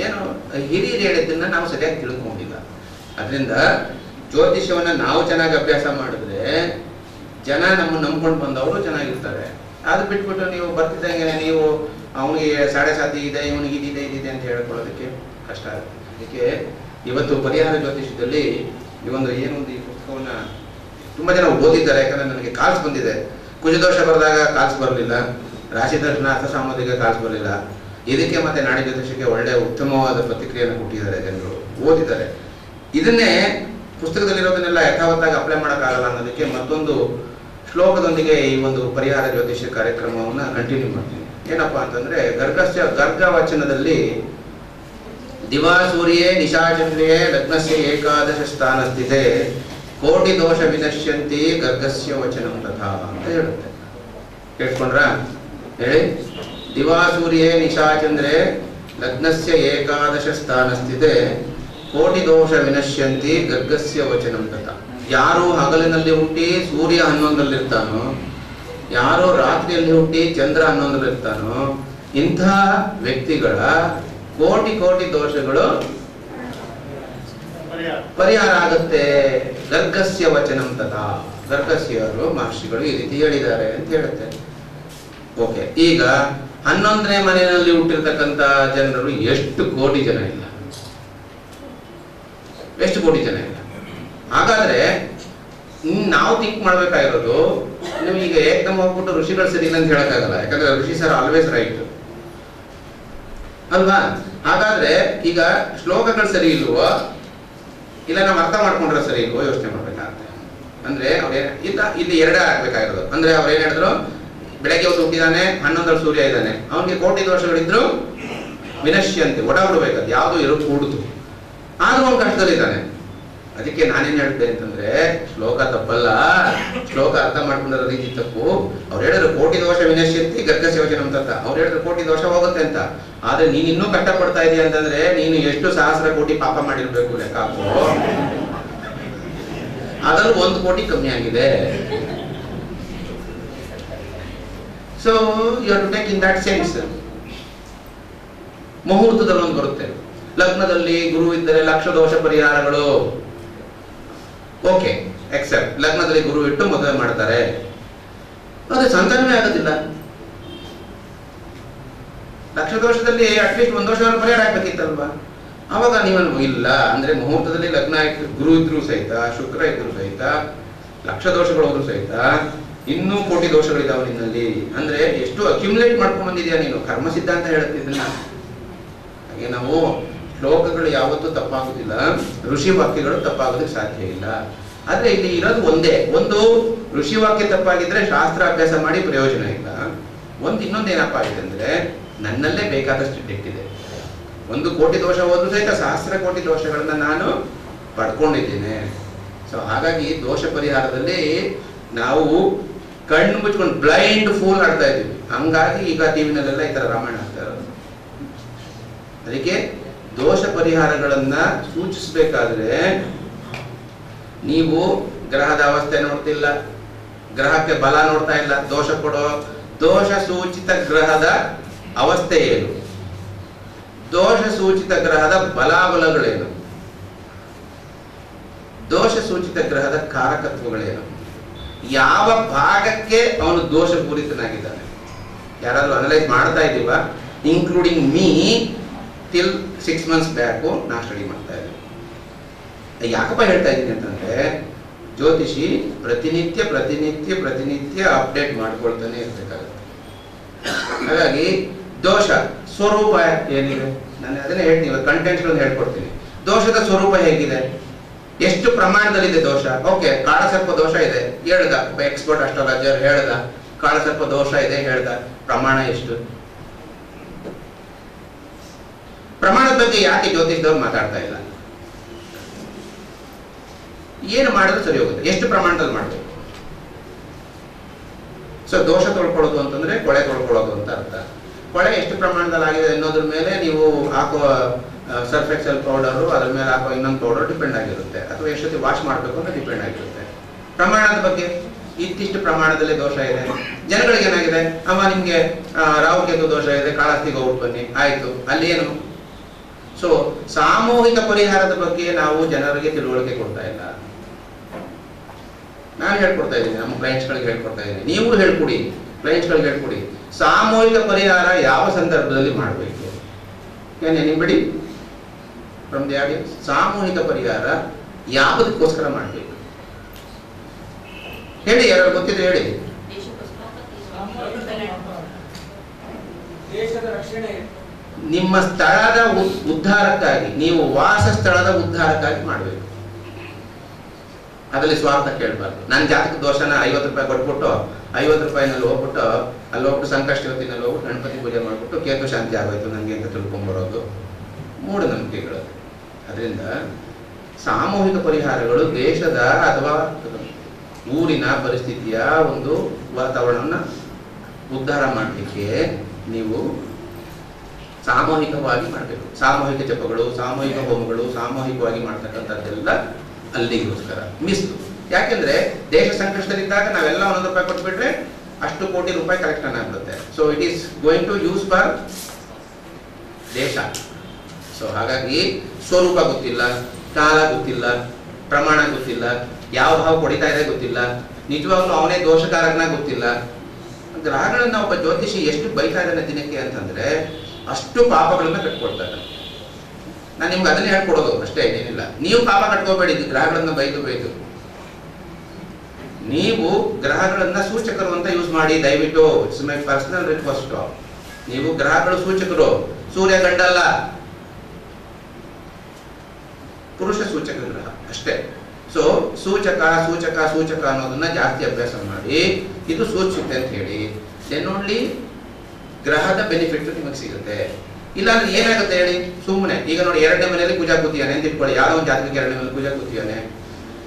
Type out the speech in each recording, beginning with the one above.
ಏನು ಹಿರಿಯರು ಹೇಳಿದ್ದನ್ನ ನಾವು ಸರಿಯಾಗಿ ತಿಳ್ಕೊಂಡಿಲ್ಲ. ಅದರಿಂದ ಜ್ಯೋತಿಷ್ಯವನ್ನು ನಾವು ಚೆನ್ನಾಗಿ ಅಭ್ಯಾಸ ಮಾಡಿದ್ರೆ ಜನ ನಮ್ಮನ್ನು ನಂಬ್ಕೊಂಡು ಬಂದವರು ಚೆನ್ನಾಗಿರ್ತಾರೆ. ಅದು ಬಿಟ್ಬಿಟ್ಟು ನೀವು ಬರ್ತಿದ್ದಂಗೆ ನೀವು ಅವನಿಗೆ ಸಾಡೆ ಸಾತಿ ಇದೆ, ಇವನಿಗೆ ಇದಿದೆ ಇದಿದೆ ಅಂತ ಹೇಳ್ಕೊಳ್ಳೋದಕ್ಕೆ ಕಷ್ಟ ಆಗುತ್ತೆ. ಅದಕ್ಕೆ ಇವತ್ತು ಪರಿಹಾರ ಜ್ಯೋತಿಷ್ಯದಲ್ಲಿ ಈ ಪುಸ್ತಕವನ್ನು ತುಂಬ ಜನ ಓದಿದ್ದಾರೆ. ಯಾಕಂದರೆ ನನಗೆ ಕಾಲ್ಸ್ ಬಂದಿದೆ. ಕುಜದೋಷ ಬರೆದಾಗ ಕಾಲ್ಸ್ ಬರಲಿಲ್ಲ, ರಾಶಿ ದರ್ಶನ ಅರ್ಥಸಾಮುದ್ರಿಕ ಕಾಲ್ಸ್ ಬರಲಿಲ್ಲ. ಇದಕ್ಕೆ ಮತ್ತೆ ನಾಡಿ ಜ್ಯೋತಿಷಕ್ಕೆ ಒಳ್ಳೆಯ ಉತ್ತಮವಾದ ಪ್ರತಿಕ್ರಿಯೆಯನ್ನು ಕೊಟ್ಟಿದ್ದಾರೆ, ಜನರು ಓದಿದ್ದಾರೆ. ಇದನ್ನೇ ಪುಸ್ತಕದಲ್ಲಿರೋದನ್ನೆಲ್ಲ ಯಥಾವತ್ತಾಗಿ ಅಪ್ಲೈ ಮಾಡೋಕ್ಕಾಗಲ್ಲ ಅನ್ನೋದಕ್ಕೆ ಮತ್ತೊಂದು ಶ್ಲೋಕದೊಂದಿಗೆ ಈ ಒಂದು ಪರಿಹಾರ ಜ್ಯೋತಿಷ್ಯ ಕಾರ್ಯಕ್ರಮವನ್ನು ಕಂಟಿನ್ಯೂ ಮಾಡ್ತೀನಿ. ಏನಪ್ಪ ಅಂತಂದರೆ ಗರ್ಗ ವಚನದಲ್ಲಿ ದಿವಾ ಸೂರ್ಯೇ ನಿಶಾಚಂದ್ರಿಯೇ ಲಗ್ನಸ್ಯ ಏಕಾದಶ ಸ್ಥಾನ ಸ್ಥಿತೆ ಕೋಟಿ ದೋಷ ವಿನಶ್ಯಂತಿ ಗರ್ಗಸ್ಯ ವಚನಂ ತಥಾ ಅಂತ ಹೇಳುತ್ತೆ. ಕೇಳ್ಕೊಂಡ್ರ ಹೇಳಿ. ದಿವಾ ಸೂರ್ಯೇ ನಿಶಾಚಂದ್ರೇ ಲಗ್ನಸ್ಯ ಏಕಾದಶ ಸ್ಥಾನ ಸ್ಥಿತೆ ಕೋಟಿ ದೋಷ ವಿನಶ್ಯಂತಿ ಗರ್ಗಸ್ಯ ವಚನಂ ತಥಾ. ಯಾರು ಹಗಲಿನಲ್ಲಿ ಹುಟ್ಟಿ ಸೂರ್ಯ 11ರಲ್ಲಿರ್ತಾನೋ, ಯಾರು ರಾತ್ರಿಯಲ್ಲಿ ಹುಟ್ಟಿ ಚಂದ್ರ 11ರಲ್ಲಿರ್ತಾನೋ, ಇಂಥ ವ್ಯಕ್ತಿಗಳ ಕೋಟಿ ಕೋಟಿ ದೋಷಗಳು ಪರಿಹಾರ ಆಗುತ್ತೆ. ಗರ್ಗಸ್ಯ ವಚನಂ ತಥಾ. ಗರ್ಗಸ್ಯರು ಮಹರ್ಷಿಗಳು ಈ ರೀತಿ ಹೇಳಿದ್ದಾರೆ ಅಂತ ಹೇಳುತ್ತೆ. ಓಕೆ, ಈಗ 11ನೇ ಮನೆಯಲ್ಲಿ ಹುಟ್ಟಿರ್ತಕ್ಕಂಥ ಜನರು ಎಷ್ಟು ಕೋಟಿ ಜನ ಇಲ್ಲ? ಎಷ್ಟು ಕೋಟಿ ಜನ ಇಲ್ಲ? ಹಾಗಾದ್ರೆ ನಾವು ಥಿಂಕ್ ಮಾಡ್ಬೇಕಾಗಿರೋದು, ನೀವು ಈಗ ಏಕದಮ್ ಹೋಗ್ಬಿಟ್ಟು ಋಷಿಗಳು ಸರಿ ಇಲ್ಲ ಅಂತ ಹೇಳಕ್ಕಾಗಲ್ಲ. ಯಾಕಂದ್ರೆ ಋಷಿ ಸರ್ ಆಲ್ವೇಸ್ ರೈಟ್ ಅಲ್ವಾ? ಹಾಗಾದ್ರೆ ಈಗ ಶ್ಲೋಕಗಳು ಸರಿ ಇಲ್ವೋ, ಇಲ್ಲ ನಾವು ಅರ್ಥ ಮಾಡ್ಕೊಂಡ್ರೆ ಸರಿ ಇಲ್ವೋ ಯೋಚನೆ ಮಾಡ್ಬೇಕಾಗುತ್ತೆ. ಅಂದ್ರೆ ಇಲ್ಲ, ಇಲ್ಲಿ ಎರಡೇ ಆಗ್ಬೇಕಾಗಿರೋದು. ಅಂದ್ರೆ ಅವ್ರು ಏನ್ ಹೇಳಿದ್ರು, ಬೆಳಗ್ಗೆ ಹೊತ್ತು ಹುಟ್ಟಿದಾನೆ, 11ರಲ್ಲಿ ಸೂರ್ಯ ಇದ್ದಾನೆ, ಅವನಿಗೆ ಕೋಟಿ ದೋಷಗಳಿದ್ರು ವಿನಶ್ಯಂತೆ, ಒಡಬಿಡ್ಬೇಕದು ಯಾವುದು ಇರೋ ಕೂಡುದು, ಆದ್ರೂ ಅವ್ನು ಕಷ್ಟದಲ್ಲಿದ್ದಾನೆ. ಅದಕ್ಕೆ ನಾನೇನ್ ಹೇಳ್ತೆ ಅಂತಂದ್ರೆ, ಶ್ಲೋಕ ತಪ್ಪಲ್ಲ, ಶ್ಲೋಕ ಅರ್ಥ ಮಾಡ್ಕೊಂಡ್ರ ರೀತಿ ತಪ್ಪು. ಅವ್ರು ಹೇಳಿದ್ರು ಕೋಟಿ ದೋಷ ವಿನಶ್ಯಂತಿ ಗರ್ಗಸ್ಯ ವಚನಂ ಅಂತ. ಅವ್ರು ಹೇಳಿದ್ರು ಕೋಟಿ ದೋಷ ಹೋಗುತ್ತೆ ಅಂತ. ಆದ್ರೆ ನೀನ್ ಇನ್ನೂ ಕಷ್ಟ ಪಡ್ತಾ ಇದೀಯ ಅಂತಂದ್ರೆ ನೀನು ಎಷ್ಟು ಸಹಸ್ರ ಕೋಟಿ ಪಾಪ ಮಾಡಿರ್ಬೇಕು ಲೆಕ್ಕ ಹಾಕೋ. ಅದ್ರಲ್ಲಿ 1 ಕೋಟಿ ಕಮ್ಮಿ ಆಗಿದೆ. So you have to take in that sense. ಮುಹೂರ್ತದಲ್ಲಿ ಒಂದು ಬರುತ್ತೆ, ಲಗ್ನದಲ್ಲಿ ಗುರು ಇದ್ದರೆ ಲಕ್ಷ ದೋಷ ಪರಿಹಾರಗಳು. ಓಕೆ, ಎಕ್ಸೆಪ್ಟ್ ಲಗ್ನದಲ್ಲಿ ಗುರು ಇಟ್ಟು ಮದುವೆ ಮಾಡ್ತಾರೆ, ಅದು ಸಂತಾನವೇ ಆಗೋದಿಲ್ಲ. ಲಕ್ಷ ದೋಷದಲ್ಲಿ ಅಟ್ಲೀಸ್ಟ್ 1 ವರ್ಷ ಪರಿಹಾರ ಆಗ್ಬೇಕಿತ್ತಲ್ವಾ? ಅವಾಗ ನೀವನು ಇಲ್ಲ ಅಂದ್ರೆ ಮುಹೂರ್ತದಲ್ಲಿ ಲಗ್ನ ಇಟ್ಟು ಗುರು ಇದ್ರು ಸಹಿತ, ಶುಕ್ರ ಇದ್ರು ಸಹಿತ, ಲಕ್ಷ ದೋಷಗಳು ಹೋದ್ರು ಸಹಿತ ಇನ್ನೂ ಕೋಟಿ ದೋಷಗಳಿದಾವೆ ನಿನ್ನಲ್ಲಿ. ಅಂದ್ರೆ ಎಷ್ಟು ಅಕ್ಯುಮುಲೇಟ್ ಮಾಡ್ಕೊಂಡ್ ಬಂದಿದ್ಯಾ ನೀನು. ಕರ್ಮ ಸಿದ್ಧಾಂತ ಹೇಳುತ್ತಿದ್ದನ್ನ. ಹಾಗೆ ನಾವು ಶ್ಲೋಕಗಳು ಯಾವತ್ತೂ ತಪ್ಪಾಗುದಿಲ್ಲ, ಋಷಿ ವಾಕ್ಯಗಳು ತಪ್ಪಾಗೋದಕ್ಕೆ ಸಾಧ್ಯ ಇಲ್ಲ. ಆದ್ರೆ ಇಲ್ಲಿ ಇರೋದು ಒಂದೇ ಒಂದು, ಋಷಿ ವಾಕ್ಯ ತಪ್ಪಾಗಿದ್ರೆ ಶಾಸ್ತ್ರ ಅಭ್ಯಾಸ ಮಾಡಿ ಪ್ರಯೋಜನ ಇಲ್ಲ. ಇನ್ನೊಂದು ಏನಪ್ಪ ಆಗಿದೆ ಅಂದ್ರೆ, ನನ್ನಲ್ಲೇ ಬೇಕಾದಷ್ಟು ಇದೆ. 1 ಕೋಟಿ ದೋಷ ಹೋದ್ರೂ ಸಹಿತ ಸಹಸ್ರ ಕೋಟಿ ದೋಷಗಳನ್ನ ನಾನು ಪಡ್ಕೊಂಡಿದ್ದೇನೆ. ಸೊ ಹಾಗಾಗಿ ದೋಷ ಪರಿಹಾರದಲ್ಲಿ ನಾವು ಕಣ್ಣು ಮುಚ್ಕೊಂಡು ಬ್ಲೈಂಡ್ ಫೂಲ್ ಆಡ್ತಾ ಇದ್ದೀವಿ. ಹಂಗಾಗಿ ಈಗ ಟಿವಿನಲ್ಲೆಲ್ಲ ಈ ತರ ರಾಮಾಯಣ ಆಗ್ತಾ ಇರೋದು. ಅದಕ್ಕೆ ದೋಷ ಪರಿಹಾರಗಳನ್ನ ಸೂಚಿಸಬೇಕಾದ್ರೆ ನೀವು ಗ್ರಹದ ಅವಸ್ಥೆ ನೋಡ್ತಿಲ್ಲ, ಗ್ರಹಕ್ಕೆ ಬಲ ನೋಡ್ತಾ ಇಲ್ಲ, ದೋಷ ಕೊಡೋ ದೋಷ ಸೂಚಿತ ಗ್ರಹದ ಅವಸ್ಥೆ ಏನು, ದೋಷ ಸೂಚಿತ ಗ್ರಹದ ಬಲಾಬಲಗಳೇನು, ದೋಷ ಸೂಚಿತ ಗ್ರಹದ ಕಾರಕತ್ವಗಳೇನು, ಯಾವ ಭಾಗಕ್ಕೆ ಅವನು ದೋಷ ಪೂರಿತನಾಗಿದ್ದಾನೆ, ಯಾರಾದ್ರೂ ಅನಲೈಸ್ ಮಾಡ್ತಾ ಇದ್ದೀವ? Including me till 6 months back ನಾ ಸ್ಟಡಿ ಮಾಡ್ತಾ ಇದ್ದೀನಿ. ಯಾಕಪ್ಪ ಹೇಳ್ತಾ ಇದ್ದೀನಿ ಅಂತಂದ್ರೆ, ಜ್ಯೋತಿಷಿ ಪ್ರತಿನಿತ್ಯ ಪ್ರತಿನಿತ್ಯ ಪ್ರತಿನಿತ್ಯ ಅಪ್ಡೇಟ್ ಮಾಡ್ಕೊಳ್ತಾನೆ ಇರ್ಬೇಕಾಗುತ್ತೆ. ಹಾಗಾಗಿ ದೋಷ ಸ್ವರೂಪ ಏನಿದೆ, ನಾನು ಅದನ್ನೇ ಹೇಳ್ತೀನಿ, ಕಂಟೆಂಟ್ಗಳನ್ನು ಹೇಳ್ಕೊಡ್ತೀನಿ. ದೋಷದ ಸ್ವರೂಪ ಹೇಗಿದೆ, ಎಷ್ಟು ಪ್ರಮಾಣದಲ್ಲಿದೆ ದೋಷ. ಓಕೆ, ಕಾಳಸರ್ಪ ದೋಷ ಇದೆ ಹೇಳ್ದ, ಎಕ್ಸ್ಪರ್ಟ್ ಅಸ್ಟ್ರಾಲಜರ್ ಹೇಳ್ದ, ಕಾಳಸರ್ಪ ದೋಷ ಇದೆ ಹೇಳ್ದ, ಪ್ರಮಾಣ ಎಷ್ಟು? ಪ್ರಮಾಣದ ಬಗ್ಗೆ ಯಾಕೆ ಜ್ಯೋತಿಷದವ್ರು ಮಾತಾಡ್ತಾ ಇಲ್ಲ? ಏನು ಮಾಡಿದ್ರೆ ಸರಿ ಹೋಗುತ್ತೆ, ಎಷ್ಟು ಪ್ರಮಾಣದಲ್ಲಿ ಮಾಡಬೇಕು? ಸೊ ದೋಷ ತೊಳ್ಕೊಳ್ಳೋದು ಅಂತಂದ್ರೆ ಕೊಳೆ ತೊಳ್ಕೊಳ್ಳೋದು ಅಂತ ಅರ್ಥ. ಕೊಳೆ ಎಷ್ಟು ಪ್ರಮಾಣದಲ್ಲಿ ಆಗಿದೆ ಅನ್ನೋದ್ರ ಮೇಲೆ ನೀವು ಹಾಕುವ ಸರ್ಫ್ ಎಕ್ಸೆಲ್ ಪೌಡರು, ಅದ್ರ ಮೇಲೆ ಹಾಕುವ ಇನ್ನೊಂದು ಪೌಡರ್ ಡಿಪೆಂಡ್ ಆಗಿರುತ್ತೆ, ಅಥವಾ ಎಷ್ಟೊತ್ತಿ ವಾಶ್ ಮಾಡಬೇಕು ಅಂತ ಡಿಪೆಂಡ್ ಆಗಿರುತ್ತೆ. ಪ್ರಮಾಣದ ಬಗ್ಗೆ ಇಷ್ಟಿಷ್ಟು ಪ್ರಮಾಣದಲ್ಲಿ ದೋಷ ಇದೆ. ಜನಗಳಿಗೆ ಏನಾಗಿದೆ, ಅಮ್ಮ ನಿಮ್ಗೆ ರಾಹುಕೇತು ದೋಷ ಇದೆ, ಕಾಳಹಸ್ತಿಗೆ ಹೋಗ್ಬಿಟ್ಟು ಬನ್ನಿ, ಆಯ್ತು, ಅಲ್ಲಿ ಏನು? ಸೊ ಸಾಮೂಹಿಕ ಪರಿಹಾರದ ಬಗ್ಗೆ ನಾವು ಜನರಿಗೆ ತಿಳುವಳಿಕೆ ಕೊಡ್ತಾ ಇಲ್ಲ. ನಾನು ಹೇಳ್ಕೊಡ್ತಾ ಇದ್ದೀನಿ, ನಮ್ಮ ಕ್ಲೈಂಟ್ಸ್ಗಳಿಗೆ ಹೇಳ್ಕೊಡ್ತಾ ಇದ್ದೀನಿ, ನೀವು ಹೇಳ್ಕೊಡಿ, ಕ್ಲೈಂಟ್ಸ್ಗಳಿಗೆ ಹೇಳ್ಕೊಡಿ. ಸಾಮೂಹಿಕ ಪರಿಹಾರ ಯಾವ ಸಂದರ್ಭದಲ್ಲಿ ಮಾಡಬೇಕು? ಏನೇ ನಿಂಬಡಿ ಫ್ರಮ್ ದಿ ಆಡಿಯನ್ಸ್, ಸಾಮೂಹಿಕ ಪರಿಹಾರ ಯಾವುದಕ್ಕೋಸ್ಕರ ಮಾಡಬೇಕು ಹೇಳಿ, ಯಾರು ಗೊತ್ತಿದೆ ಹೇಳಿ. ದೇಶದ ರಕ್ಷಣೆ, ನಿಮ್ಮ ಸ್ಥಳದ ಉದ್ಧಾರಕ್ಕಾಗಿ, ನೀವು ವಾಸ ಸ್ಥಳದ ಉದ್ಧಾರಕ್ಕಾಗಿ ಮಾಡಬೇಕು. ಅದರಲ್ಲಿ ಸ್ವಾರ್ಥ ಕೇಳಬಾರ್ದು. ನನ್ನ ಜಾತಕ ದೋಷನ 50 ರೂಪಾಯಿ ಕೊಟ್ಬಿಟ್ಟು 50 ರೂಪಾಯಿನಲ್ಲಿ ಹೋಗ್ಬಿಟ್ಟು ಅಲ್ಲಿ ಹೋಗ್ಬಿಟ್ಟು ಸಂಕಷ್ಟ ಹೊತ್ತಿನಲ್ಲಿ ಹೋಗ್ಬಿಟ್ಟು ಗಣಪತಿ ಪೂಜೆ ಮಾಡಿಬಿಟ್ಟು ಕೇತು ಶಾಂತಿ ಆಗೋಯ್ತು ನನಗೆ ಅಂತ ತಿಳ್ಕೊಂಬರೋದು ಮೂಢನಂಬಿಕೆಗಳು. ಅದರಿಂದ ಸಾಮೂಹಿಕ ಪರಿಹಾರಗಳು ದೇಶದ ಅಥವಾ ಊರಿನ ಪರಿಸ್ಥಿತಿಯ ಒಂದು ವಾತಾವರಣವನ್ನು ಉದ್ಧಾರ ಮಾಡಲಿಕ್ಕೆ ನೀವು ಸಾಮೂಹಿಕವಾಗಿ ಮಾಡಬೇಕು. ಸಾಮೂಹಿಕ ಜಪಗಳು, ಸಾಮೂಹಿಕ ಹೋಮಗಳು, ಸಾಮೂಹಿಕವಾಗಿ ಮಾಡ್ತಕ್ಕಂಥದ್ದೆಲ್ಲ ಅಲ್ಲಿಗೋಸ್ಕರ ಮೀಸಲು. ಯಾಕೆಂದ್ರೆ ದೇಶ ಸಂಕಷ್ಟದಲ್ಲಿದ್ದಾಗ ನಾವೆಲ್ಲ 1 ರೂಪಾಯಿ ಕೊಟ್ಬಿಟ್ರೆ ಅಷ್ಟು ಕೋಟಿ ರೂಪಾಯಿ ಕಲೆಕ್ಷನ್ ಆಗ್ತದೆ. So it is going to use for desha. So ಹಾಗಾಗಿ ಸ್ವರೂಪ ಗೊತ್ತಿಲ್ಲ, ಕಾಲ ಗೊತ್ತಿಲ್ಲ, ಪ್ರಮಾಣ ಗೊತ್ತಿಲ್ಲ, ಯಾವ ಭಾವ ಕೊಡಿತಾ ಇದೆ ಗೊತ್ತಿಲ್ಲ, ನಿಜವಾಗ್ಲೂ ಅವನೇ ದೋಷಕಾರಕನ ಗೊತ್ತಿಲ್ಲ. ಗ್ರಹಗಳನ್ನ ಒಬ್ಬ ಜ್ಯೋತಿಷಿ ಎಷ್ಟು ಬೈತಾ ಇದ್ದಾನೆ ದಿನಕ್ಕೆ ಅಂತಂದ್ರೆ ಅಷ್ಟು ಪಾಪಗಳನ್ನ ಕಟ್ಕೊಳ್ತಾರೆ. ನಾನು ನಿಮ್ಗೆ ಅದನ್ನೇ ಹೇಳ್ಕೊಡೋದು ಅಷ್ಟೇ, ಏನಿಲ್ಲ. ನೀವು ಪಾಪ ಕಟ್ಕೋಬೇಡಿ ಗ್ರಹಗಳನ್ನ ಬೈದು. ನೀವು ಗ್ರಹಗಳನ್ನ ಸೂಚಕರು ಅಂತ ಯೂಸ್ ಮಾಡಿ ದಯವಿಟ್ಟು. It's my personal request. ನೀವು ಗ್ರಹಗಳು ಸೂಚಕರು, ಸೂರ್ಯ ಗಂಡಲ್ಲ, ಪುರುಷ ಸೂಚಕ ಗ್ರಹ ಅಷ್ಟೇ. ಸೊ ಸೂಚಕ ಸೂಚಕ ಸೂಚಕ ಅನ್ನೋದನ್ನ ಜಾಸ್ತಿ ಅಭ್ಯಾಸ ಮಾಡಿ ಇದು ಸೂಚಿಸುತ್ತೆ ಅಂತ ಹೇಳಿ, ದೆನ್ ಓನ್ಲಿ ಗ್ರಹದ ಬೆನಿಫಿಟ್ ನಿಮಗೆ ಸಿಗುತ್ತೆ. ಇಲ್ಲ ಅಂದ್ರೆ ಏನಾಗುತ್ತೆ ಹೇಳಿ, ಸುಮ್ಮನೆ ಈಗ ನೋಡಿ 2ನೇ ಮನೆಯಲ್ಲಿ ಕುಜ ಕೂತಿಯಾನೆ ಅಂತ ಇಟ್ಕೊಳ್ಳಿ. ಯಾವ್ದೋ ಒಂದು ಜಾತಕಕ್ಕೆ 2ನೇ ಮನೇಲಿ ಕುಜ ಕೂತಿಯಾನೆ.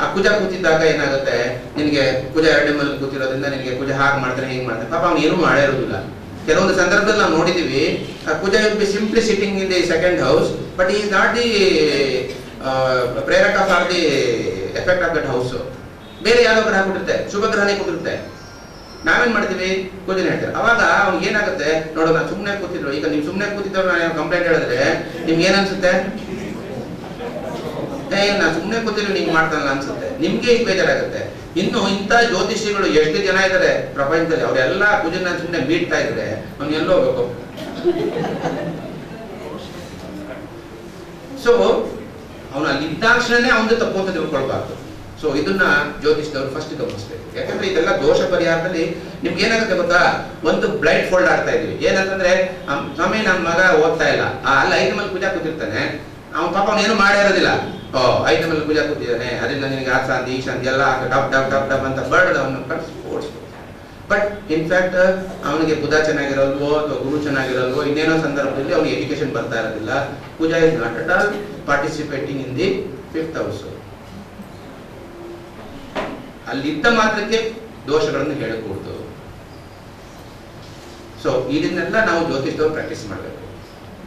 ಆ ಕುಜ ಕೂತಿದ್ದಾಗ ಏನಾಗುತ್ತೆ, ನಿನಗೆ ಕುಜ 2ನೇ ಮನೇಲಿ ಕೂತಿರೋದ್ರಿಂದ ನಿನಗೆ ಕುಜ ಹಾಗೆ ಮಾಡ್ತಾನೆ ಹೀಗೆ ಮಾಡ್ತಾನೆ. ಪಾಪ ಅವ್ನು ಏನೂ ಮಾಡೇ ಇರೋದಿಲ್ಲ. ಕೆಲವೊಂದು ಸಂದರ್ಭದಲ್ಲಿ ನಾವು ನೋಡಿದೀವಿ, ಕುಜ will be simply sitting in the second house, but is not the ಪ್ರೇರಕ for the effect of that house. ಬೇರೆ ಯಾವ್ದೋ ಗ್ರಹ ಕೊಟ್ಟಿರುತ್ತೆ, ಶುಭ ಗ್ರಹನೇ ಕೊಟ್ಟಿರುತ್ತೆ. ನಾವೇನ್ ಮಾಡ್ತೀವಿ, ಕುಜನ ಹೇಳ್ತಾರೆ. ಅವಾಗ ಅವ್ನಿಗೆ ಏನಾಗುತ್ತೆ, ನೋಡೋ ನಾನು ಸುಮ್ಮನೆ ಕೂತಿದ್ರು. ಈಗ ನೀವು ಸುಮ್ಮನೆ ಕೂತಿದ್ದವ್ರು ನಾನು ಕಂಪ್ಲೇಂಟ್ ಹೇಳಿದ್ರೆ ನಿಮ್ಗೆ ಏನ್ ಅನ್ಸುತ್ತೆ? ನಾನು ಸುಮ್ಮನೆ ಕೂತಿದ್ರು ನಿಂಗೆ ಮಾಡ್ತಾನಲ್ಲ ಅನ್ಸುತ್ತೆ, ನಿಮ್ಗೆ ಈಗ ಬೇಜಾರಾಗುತ್ತೆ. ಇನ್ನು ಇಂಥ ಜ್ಯೋತಿಷಿಗಳು ಎಷ್ಟು ಜನ ಇದ್ದಾರೆ ಪ್ರಪಂಚದಲ್ಲಿ, ಅವರೆಲ್ಲ ಕುಜನ ಸುಮ್ಮನೆ ಮೀಡ್ತಾ ಇದ್ರೆ ಅವ್ನು ಎಲ್ಲೋ ಹೋಗ್ಬೇಕು. ಸೊ ಅವನು ಅಲ್ಲಿ ಇದ್ದಾಕ್ಷಣನೇ ಅವನು ತಪ್ಪು ಅಂತ ತಿಳ್ಕೊಳ್ಬಾರ್ದು. ಸೊ ಇದನ್ನ ಜ್ಯೋತಿಷದವ್ರು ಫಸ್ಟ್ ಗಮನಿಸ್ಬೇಕು. ಯಾಕಂದ್ರೆ ಇದೆಲ್ಲ ದೋಷ ಪರಿಹಾರದಲ್ಲಿ ನಿಮ್ಗೆ ಏನಾಗುತ್ತೆ ಗೊತ್ತಾ, ಒಂದು ಬ್ಲೈಂಡ್ ಫೋಲ್ಡ್ ಆಡ್ತಾ ಇದೀವಿ. ಏನಂತಂದ್ರೆ ಸ್ವಾಮಿ ನನ್ನ ಮಗ ಓದ್ತಾ ಇಲ್ಲ, ಅಲ್ಲಿ 5 ಮೇಲೆ ಪೂಜಾ ಕೂತಿರ್ತಾನೆ, ಅವ್ನ ಪಾಪ ಅವನೇನು ಮಾಡೇ ಇರೋದಿಲ್ಲ. 5 ಮೇಲೆ ಪೂಜಾ ಕೂತಿದ್ದಾನೆ, ಅದರಿಂದ ನಿನಗೆ ಆ ಶಾಂತಿ ಈ ಶಾಂತಿ ಎಲ್ಲ ಡಬ್ ಡಬ್ ಡಬ್ ಡಬ್ ಅಂತ ಬರ್ಡ್ ಅವನ್ನ ಓಡಿಸ್ಬೋದು. ಬಟ್ ಇನ್ಫ್ಯಾಕ್ಟ್ ಅವನಿಗೆ ಬುಧ ಚೆನ್ನಾಗಿರಲ್ವೋ ಅಥವಾ ಗುರು ಚೆನ್ನಾಗಿರಲ್ವೋ, ಇನ್ನೇನೋ ಸಂದರ್ಭದಲ್ಲಿ ಅವನಿಗೆ ಎಜುಕೇಶನ್ ಬರ್ತಾ ಇರೋದಿಲ್ಲ. Puja is not at all participating in the 5th house. ಅಲ್ಲಿದ್ದ ಮಾತ್ರಕ್ಕೆ ದೋಷಗಳನ್ನು ಹೇಳಕೂಡದು. ಸೊ ಇದನ್ನೆಲ್ಲ ನಾವು ಜ್ಯೋತಿಷದವ್ರು ಪ್ರಾಕ್ಟೀಸ್ ಮಾಡಬೇಕು.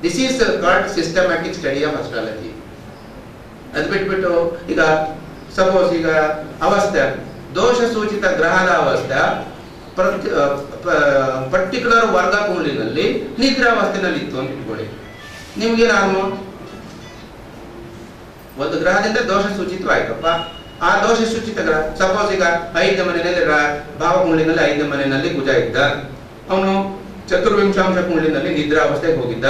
This is called systematic study of astrology. ಅದು ಬಿಟ್ಬಿಟ್ಟು ಈಗ ಸಪೋಸ್ ಈಗ ಅವಸ್ಥೆ, ದೋಷ ಸೂಚಿತ ಗ್ರಹದ ಅವಸ್ಥೆ ಪರ್ಟಿಕ್ಯುಲರ್ ವರ್ಗ ಕುಂಡಲಿನಲ್ಲಿ ನಿದ್ರಾವಸ್ಥೆನಲ್ಲಿ ಇತ್ತು ಅಂತ ಇಟ್ಕೊಳ್ಳಿ. ನಿಮ್ಗೇನಾರು ಒಂದು ಗ್ರಹದಿಂದ ದೋಷ ಸೂಚಿತವಾಯ್ತಪ್ಪ, ಆ ದೋಷ ಸೂಚಿತ ಗ್ರಹ ಸಪೋಸ್ ಈಗ 5ನೇ ಮನೆಯಲ್ಲಿ ಭಾವಕುಂಡಲಿನಲ್ಲಿ 5ನೇ ಮನೆಯಲ್ಲಿ ಕುಜ ಇದ್ದ, ಅವನು ಚತುರ್ವಿಂಶಾಂಶ ಕುಂಡಲಿನಲ್ಲಿ ನಿದ್ರಾವಸ್ಥೆಗೆ ಹೋಗಿದ್ದ.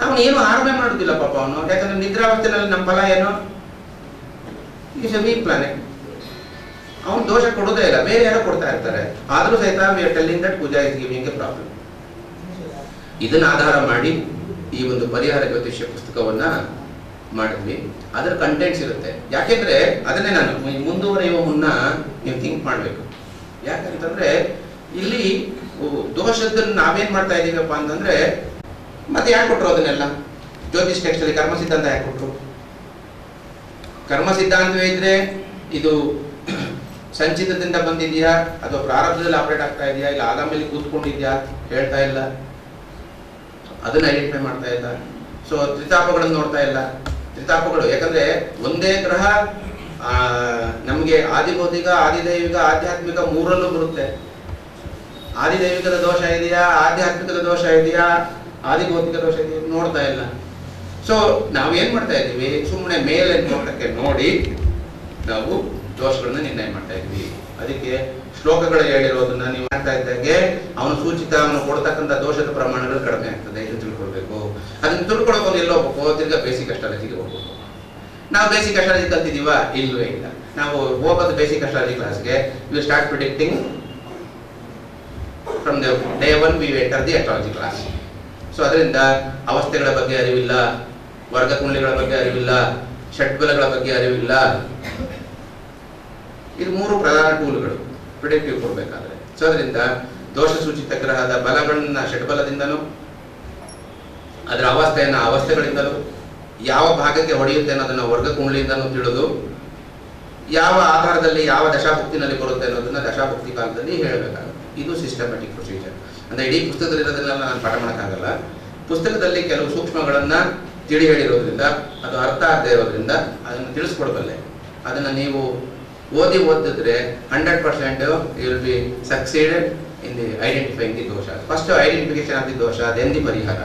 ಅವನು ಏನು ಆರಂಭ ಮಾಡುದಿಲ್ಲ ಪಾಪ ಅವನು, ಯಾಕಂದ್ರೆ ನಿದ್ರಾವಸ್ಥೆನಲ್ಲಿ ನಮ್ಮ ಫಲ ಏನು, ಈಸ್ ಎ ವೀಕ್ ಪ್ಲಾನೆಟ್. ಅವನು ದೋಷ ಕೊಡೋದೇ ಇಲ್ಲ, ಬೇರೆ ಯಾರೋ ಕೊಡ್ತಾ ಇರ್ತಾರೆ. ಆದ್ರೂ ಸಹಿತ we are telling that Kuja is giving A problem. ಇದನ್ನ ಆಧಾರ ಮಾಡಿ ಈ ಒಂದು ಪರಿಹಾರ ಜ್ಯೋತಿಷ್ಯ ಪುಸ್ತಕವನ್ನ ಮಾಡಿದ್ವಿ. ಅದರ ಕಂಟೆಂಟ್ಸ್ ಇರುತ್ತೆ. ಯಾಕೆಂದ್ರೆ ಅದನ್ನೇ ನಾನು ಮುಂದುವರೆಯುವ ಮುನ್ನ ನೀವು ಥಿಂಕ್ ಮಾಡಬೇಕು. ಯಾಕಂತಂದ್ರೆ ಇಲ್ಲಿ ದೋಷದನ್ನ ನಾವೇನ್ ಮಾಡ್ತಾ ಇದೀವಪ್ಪ ಅಂತಂದ್ರೆ, ಮತ್ತೆ ಯಾಕೆ ಕೊಟ್ಟರು ಅದನ್ನೆಲ್ಲ ಜ್ಯೋತಿಷ್ ಟೆಕ್ಸ್ಟ್ ಅಲ್ಲಿ? ಕರ್ಮ ಸಿದ್ಧಾಂತ ಯಾಕೆ ಕೊಟ್ಟರು? ಕರ್ಮ ಸಿದ್ಧಾಂತವೇ ಇದ್ರೆ ಇದು ಸಂಚಿತದಿಂದ ಬಂದಿದ್ಯಾ ಅಥವಾ ಪ್ರಾರಬ್ಧದಲ್ಲಿ ಆಪರೇಟ್ ಆಗ್ತಾ ಇದೆಯಾ, ಇಲ್ಲ ಆಗಾಮೇಲೆ ಕೂತ್ಕೊಂಡಿದ್ಯಾ ಹೇಳ್ತಾ ಇಲ್ಲ. ಅದನ್ನ ಐಡೆಂಟಿಫೈ ಮಾಡ್ತಾ ಇಲ್ಲ. ಸೊ ತ್ರಿತಾಪಗಳನ್ನು ನೋಡ್ತಾ ಇಲ್ಲ. ತ್ರಿತಾಪಗಳು ಯಾಕಂದ್ರೆ ಒಂದೇ ಗ್ರಹ ನಮಗೆ ಆದಿಭೌತಿಕ, ಆದಿದೈವಿಕ, ಆಧ್ಯಾತ್ಮಿಕ ಮೂರಲ್ಲೂ ಬರುತ್ತೆ. ಆದಿದೈವಿಕದ ದೋಷ ಇದೆಯಾ, ಆಧ್ಯಾತ್ಮಿಕದ ದೋಷ ಇದೆಯಾ, ಆದಿಭೌತಿಕ ದೋಷ ಇದೆಯಾ ನೋಡ್ತಾ ಇಲ್ಲ. ಸೊ ನಾವೇನ್ ಮಾಡ್ತಾ ಇದ್ದೀವಿ, ಸುಮ್ಮನೆ ಮೇಲೆ ನೋಟಕ್ಕೆ ನೋಡಿ ನಾವು ದೋಷಗಳನ್ನ ನಿರ್ಣಯ ಮಾಡ್ತಾ ಇದ್ವಿ. ಅದಕ್ಕೆ ಶ್ಲೋಕಗಳು ಹೇಳಿರೋದನ್ನ ನೀವು ಮಾಡ್ತಾ ಇದ್ದಾಗೆ ಅವನು ಸೂಚಿತ ಅವನು ಕೊಡ್ತಕ್ಕಂಥ ದೋಷದ ಪ್ರಮಾಣಗಳು ಕಡಿಮೆ ಆಗ್ತದೆ, ಇದು ತಿಳ್ಕೊಳ್ಬೇಕು. ಅದನ್ನ ತಿಳ್ಕೊಳಕ್ ಒಂದು ಎಲ್ಲೋ ಹೋಗ್ಬೇಕು, ತಿರ್ಗಾ ಬೇಸಿಕ್ ಅಸ್ಟ್ರಾಲಜಿಗೆ ಹೋಗ್ಬೇಕು. ನಾವು ಬೇಸಿಕ್ ಅಸ್ಟ್ರಾಲಜಿ ಕಲ್ತಿದೀವ? ಇಲ್ವೇ ಇಲ್ಲ. ನಾವು ಹೋಗೋದು ಬೇಸಿಕ್ ಅಸ್ಟ್ರಾಲಜಿ ಕ್ಲಾಸ್ಗೆ, you start predicting from the day one we enter the astrology class. So ಅದರಿಂದ ಅವಸ್ಥೆಗಳ ಬಗ್ಗೆ ಅರಿವಿಲ್ಲ, ವರ್ಗ ಕುಂಡಲಿಗಳ ಬಗ್ಗೆ ಅರಿವಿಲ್ಲ, ಷಡ್ಬಲಗಳ ಬಗ್ಗೆ ಅರಿವಿಲ್ಲ. ಇದು 3 ಪ್ರಧಾನ ಟೂಲ್ಗಳು ಪ್ರಿಡಿಕ್ಟಿವ್ ಕೊಡ್ಬೇಕಾದ್ರೆ. ಸೊ ಅದರಿಂದ ದೋಷ ಸೂಚಿತ ಗ್ರಹದ ಬಲಗಳನ್ನ ಷಡ್ಬಲದಿಂದನೂ, ಅದರ ಅವಸ್ಥೆಯನ್ನ ಅವಸ್ಥೆಗಳಿಂದಲೂ, ಯಾವ ಭಾಗಕ್ಕೆ ಹೊಡೆಯುತ್ತೆ ಅನ್ನೋದನ್ನ ವರ್ಗ ಕುಂಡಲಿಯಿಂದನೂ ತಿಳಿದು, ಯಾವ ಆಧಾರದಲ್ಲಿ ಯಾವ ದಶಾಭುಕ್ತಿನಲ್ಲಿ ಬರುತ್ತೆ ಅನ್ನೋದನ್ನ ದಶಾಭುಕ್ತಿ ಕಾಲದಲ್ಲಿ ಹೇಳಬೇಕಾಗುತ್ತೆ. ಇದು ಸಿಸ್ಟಮ್ಯಾಟಿಕ್ ಪ್ರೊಸೀಜರ್. ಅಂದ್ರೆ ಇಡೀ ಪುಸ್ತಕದಲ್ಲಿ ಇರೋದನ್ನೆಲ್ಲ ನಾನು ಪಾಠ ಮಾಡೋಕ್ಕಾಗಲ್ಲ. ಪುಸ್ತಕದಲ್ಲಿ ಕೆಲವು ಸೂಕ್ಷ್ಮಗಳನ್ನ ತಿಳಿ ಹೇಳಿರೋದ್ರಿಂದ, ಅದು ಅರ್ಥ ಆಗದೆ ಇರೋದ್ರಿಂದ ಅದನ್ನು ತಿಳಿಸ್ಕೊಡ್ಬಲ್ಲೆ. ಅದನ್ನ ನೀವು ಓದಿದ್ರೆ 100% you will be succeeded in the identifying the dosha. First identification of the dosha, then the parihara.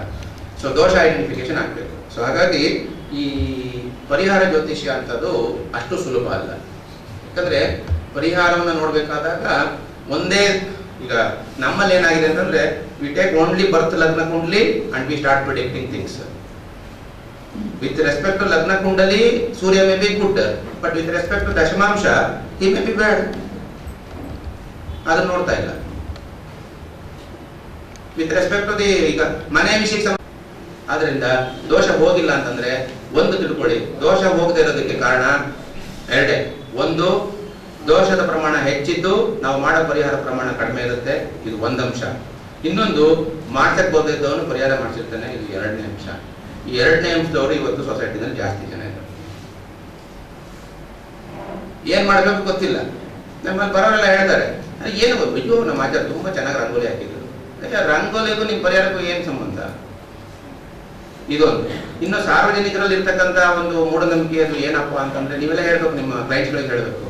So ದೋಷ ಐಡೆಂಟಿಫಿಕೇಶನ್ ಆಗಬೇಕು. ಸೊ ಹಾಗಾಗಿ ಈ ಪರಿಹಾರ ಜ್ಯೋತಿಷ್ಯ ಅಂತದ್ದು ಅಷ್ಟು ಸುಲಭ ಅಲ್ಲ. ಯಾಕಂದ್ರೆ ಪರಿಹಾರವನ್ನು ನೋಡ್ಬೇಕಾದಾಗ ಒಂದೇ, ಈಗ ನಮ್ಮಲ್ಲಿ ಏನಾಗಿದೆ ಅಂತಂದ್ರೆ we take only birth lagna kundali and we start predicting things. With respect to lagna kundali Surya may be good, but with respect to dashamsha he may be ಬ್ಯಾಡ್. ಅದನ್ನ ನೋಡ್ತಾ ಇಲ್ಲ. ವಿತ್ ರೆಸ್ಪೆಕ್ಟ್ ಟು ದಿ ಈಗ ಮನೆ ವಿಷಯಕ್ಕೆ ಆದ್ರಿಂದ ದೋಷ ಹೋಗಿಲ್ಲ ಅಂತಂದ್ರೆ ಒಂದು ತಿಳ್ಕೊಳ್ಳಿ, ದೋಷ ಹೋಗದೆ ಇರೋದಕ್ಕೆ ಕಾರಣ ಎರಡೇ. ಒಂದು, ದೋಷದ ಪ್ರಮಾಣ ಹೆಚ್ಚಿದ್ದು ನಾವು ಮಾಡೋ ಪರಿಹಾರ ಪ್ರಮಾಣ ಕಡಿಮೆ ಇರುತ್ತೆ, ಇದು ಒಂದು ಅಂಶ. ಇನ್ನೊಂದು, ಮಾಡ್ಸಕ್ ಬೋದಿದ್ದವನು ಪರಿಹಾರ ಮಾಡಿಸಿರ್ತಾನೆ, ಇದು ಎರಡನೇ ಅಂಶ. ಈ ಎರಡನೇ ಅಂಶದವರು ಇವತ್ತು ಸೊಸೈಟಿನಲ್ಲಿ ಜಾಸ್ತಿ ಜನ ಇದ್ದಾರೆ. ಏನ್ ಮಾಡ್ಬೇಕು ಗೊತ್ತಿಲ್ಲ. ನಮ್ಮಲ್ಲಿ ಬರೋರೆಲ್ಲ ಹೇಳ್ತಾರೆ, ಏನು ಅಯ್ಯೋ ನಮ್ಮ ಆಚಾರ ತುಂಬಾ ಚೆನ್ನಾಗಿ ರಂಗೋಲಿ ಹಾಕಿದ್ರು. ರಂಗೋಲಿಗೂ ನಿಮ್ ಪರಿಹಾರಕ್ಕೂ ಏನ್ ಸಂಬಂಧ? ಇದೊಂದು. ಇನ್ನು ಸಾರ್ವಜನಿಕರಲ್ಲಿ ಇರ್ತಕ್ಕಂಥ ಒಂದು ಮೂಢನಂಬಿಕೆ ಅದು ಏನಪ್ಪಾ ಅಂತಂದ್ರೆ, ನೀವೆಲ್ಲ ಹೇಳ್ಬೇಕು, ನಿಮ್ಮ ಕ್ಲೈಂಟ್ಸ್ಗಳಿಗೆ ಹೇಳ್ಬೇಕು.